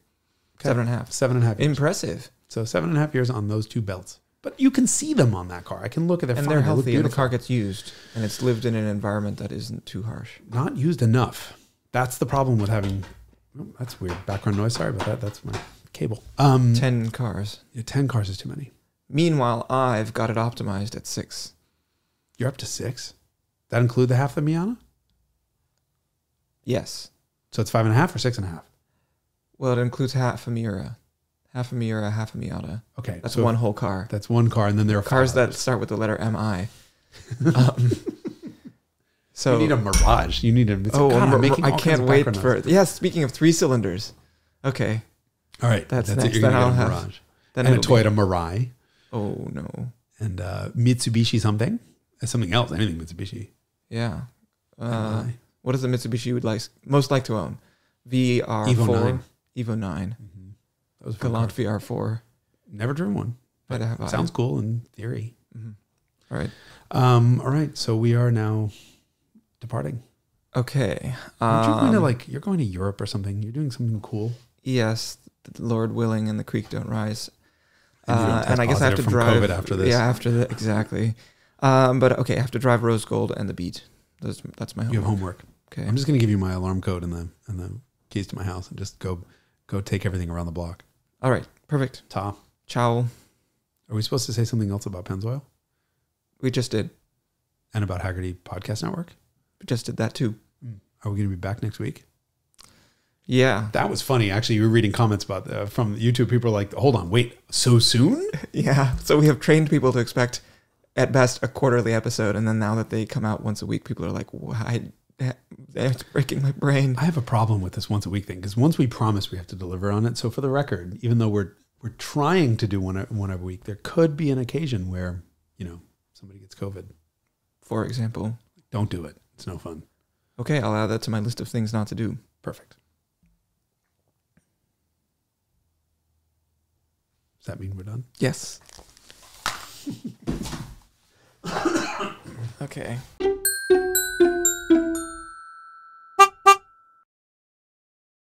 Speaker 1: Okay. 7.5.
Speaker 3: 7.5 years.
Speaker 1: Impressive.
Speaker 3: So 7.5 years on those two belts. But you can see them on that car. I can look at their
Speaker 1: and they're healthy, and the car gets used, and it's lived in an environment that isn't too harsh.
Speaker 3: Not used enough. That's the problem with having. Oh, that's weird background noise. Sorry about that. That's my cable.
Speaker 1: 10 cars.
Speaker 3: Yeah, 10 cars is too many.
Speaker 1: Meanwhile, I've got it optimized at 6.
Speaker 3: You're up to 6. That include the half of the Miata?
Speaker 1: Yes.
Speaker 3: So it's 5.5 or 6.5?
Speaker 1: Well, it includes half a Miura. Half a Miura, half a Miata.
Speaker 3: Okay.
Speaker 1: That's one whole car.
Speaker 3: That's one car, and then there are
Speaker 1: cars that start with the letter MI. So
Speaker 3: you need a Mirage. You need a...
Speaker 1: I can't wait for... Yeah, speaking of 3 cylinders. Okay.
Speaker 3: All right.
Speaker 1: That's
Speaker 3: next.
Speaker 1: It.
Speaker 3: You're
Speaker 1: Then
Speaker 3: going
Speaker 1: I'll
Speaker 3: to get a
Speaker 1: have...
Speaker 3: Mirage.
Speaker 1: Then
Speaker 3: and a Toyota Mirai.
Speaker 1: Oh, no.
Speaker 3: And Mitsubishi something. Something else. Anything Mitsubishi.
Speaker 1: Yeah. What is the Mitsubishi you would most like to own? VR4.
Speaker 3: Evo 9.
Speaker 1: Evo 9.
Speaker 3: Mm-hmm. That was
Speaker 1: Galant VR4.
Speaker 3: Never driven one.
Speaker 1: But
Speaker 3: sounds cool in theory.
Speaker 1: Mm-hmm. All right.
Speaker 3: All right. So we are now departing.
Speaker 1: Okay.
Speaker 3: Aren't you going to you're going to Europe or something? You're doing something cool.
Speaker 1: Yes. Lord willing and the creek don't rise.
Speaker 3: And
Speaker 1: I guess I have to drive
Speaker 3: COVID after this.
Speaker 1: Yeah, exactly. But okay, I have to drive Rose Gold and the Beat. That's my homework.
Speaker 3: You have homework.
Speaker 1: Okay.
Speaker 3: I'm just going to give you my alarm code and the keys to my house and just go take everything around the block.
Speaker 1: All right. Perfect.
Speaker 3: Ta.
Speaker 1: Ciao.
Speaker 3: Are we supposed to say something else about Pennzoil?
Speaker 1: We just did.
Speaker 3: And about Haggerty Podcast Network?
Speaker 1: We just did that too.
Speaker 3: Are we going to be back next week?
Speaker 1: Yeah.
Speaker 3: That was funny. Actually, you were reading comments about from YouTube. People are like, hold on, wait, so soon?
Speaker 1: Yeah. So we have trained people to expect at best a quarterly episode. And then now that they come out once a week, people are like, why? It's breaking my brain.
Speaker 3: I have a problem with this once a week thing because once we promise we have to deliver on it. So for the record, even though we're trying to do one every week, there could be an occasion where, somebody gets COVID.
Speaker 1: For example.
Speaker 3: Don't do it. It's no fun.
Speaker 1: Okay, I'll add that to my list of things not to do.
Speaker 3: Perfect. Does that mean we're done?
Speaker 1: Yes. Okay.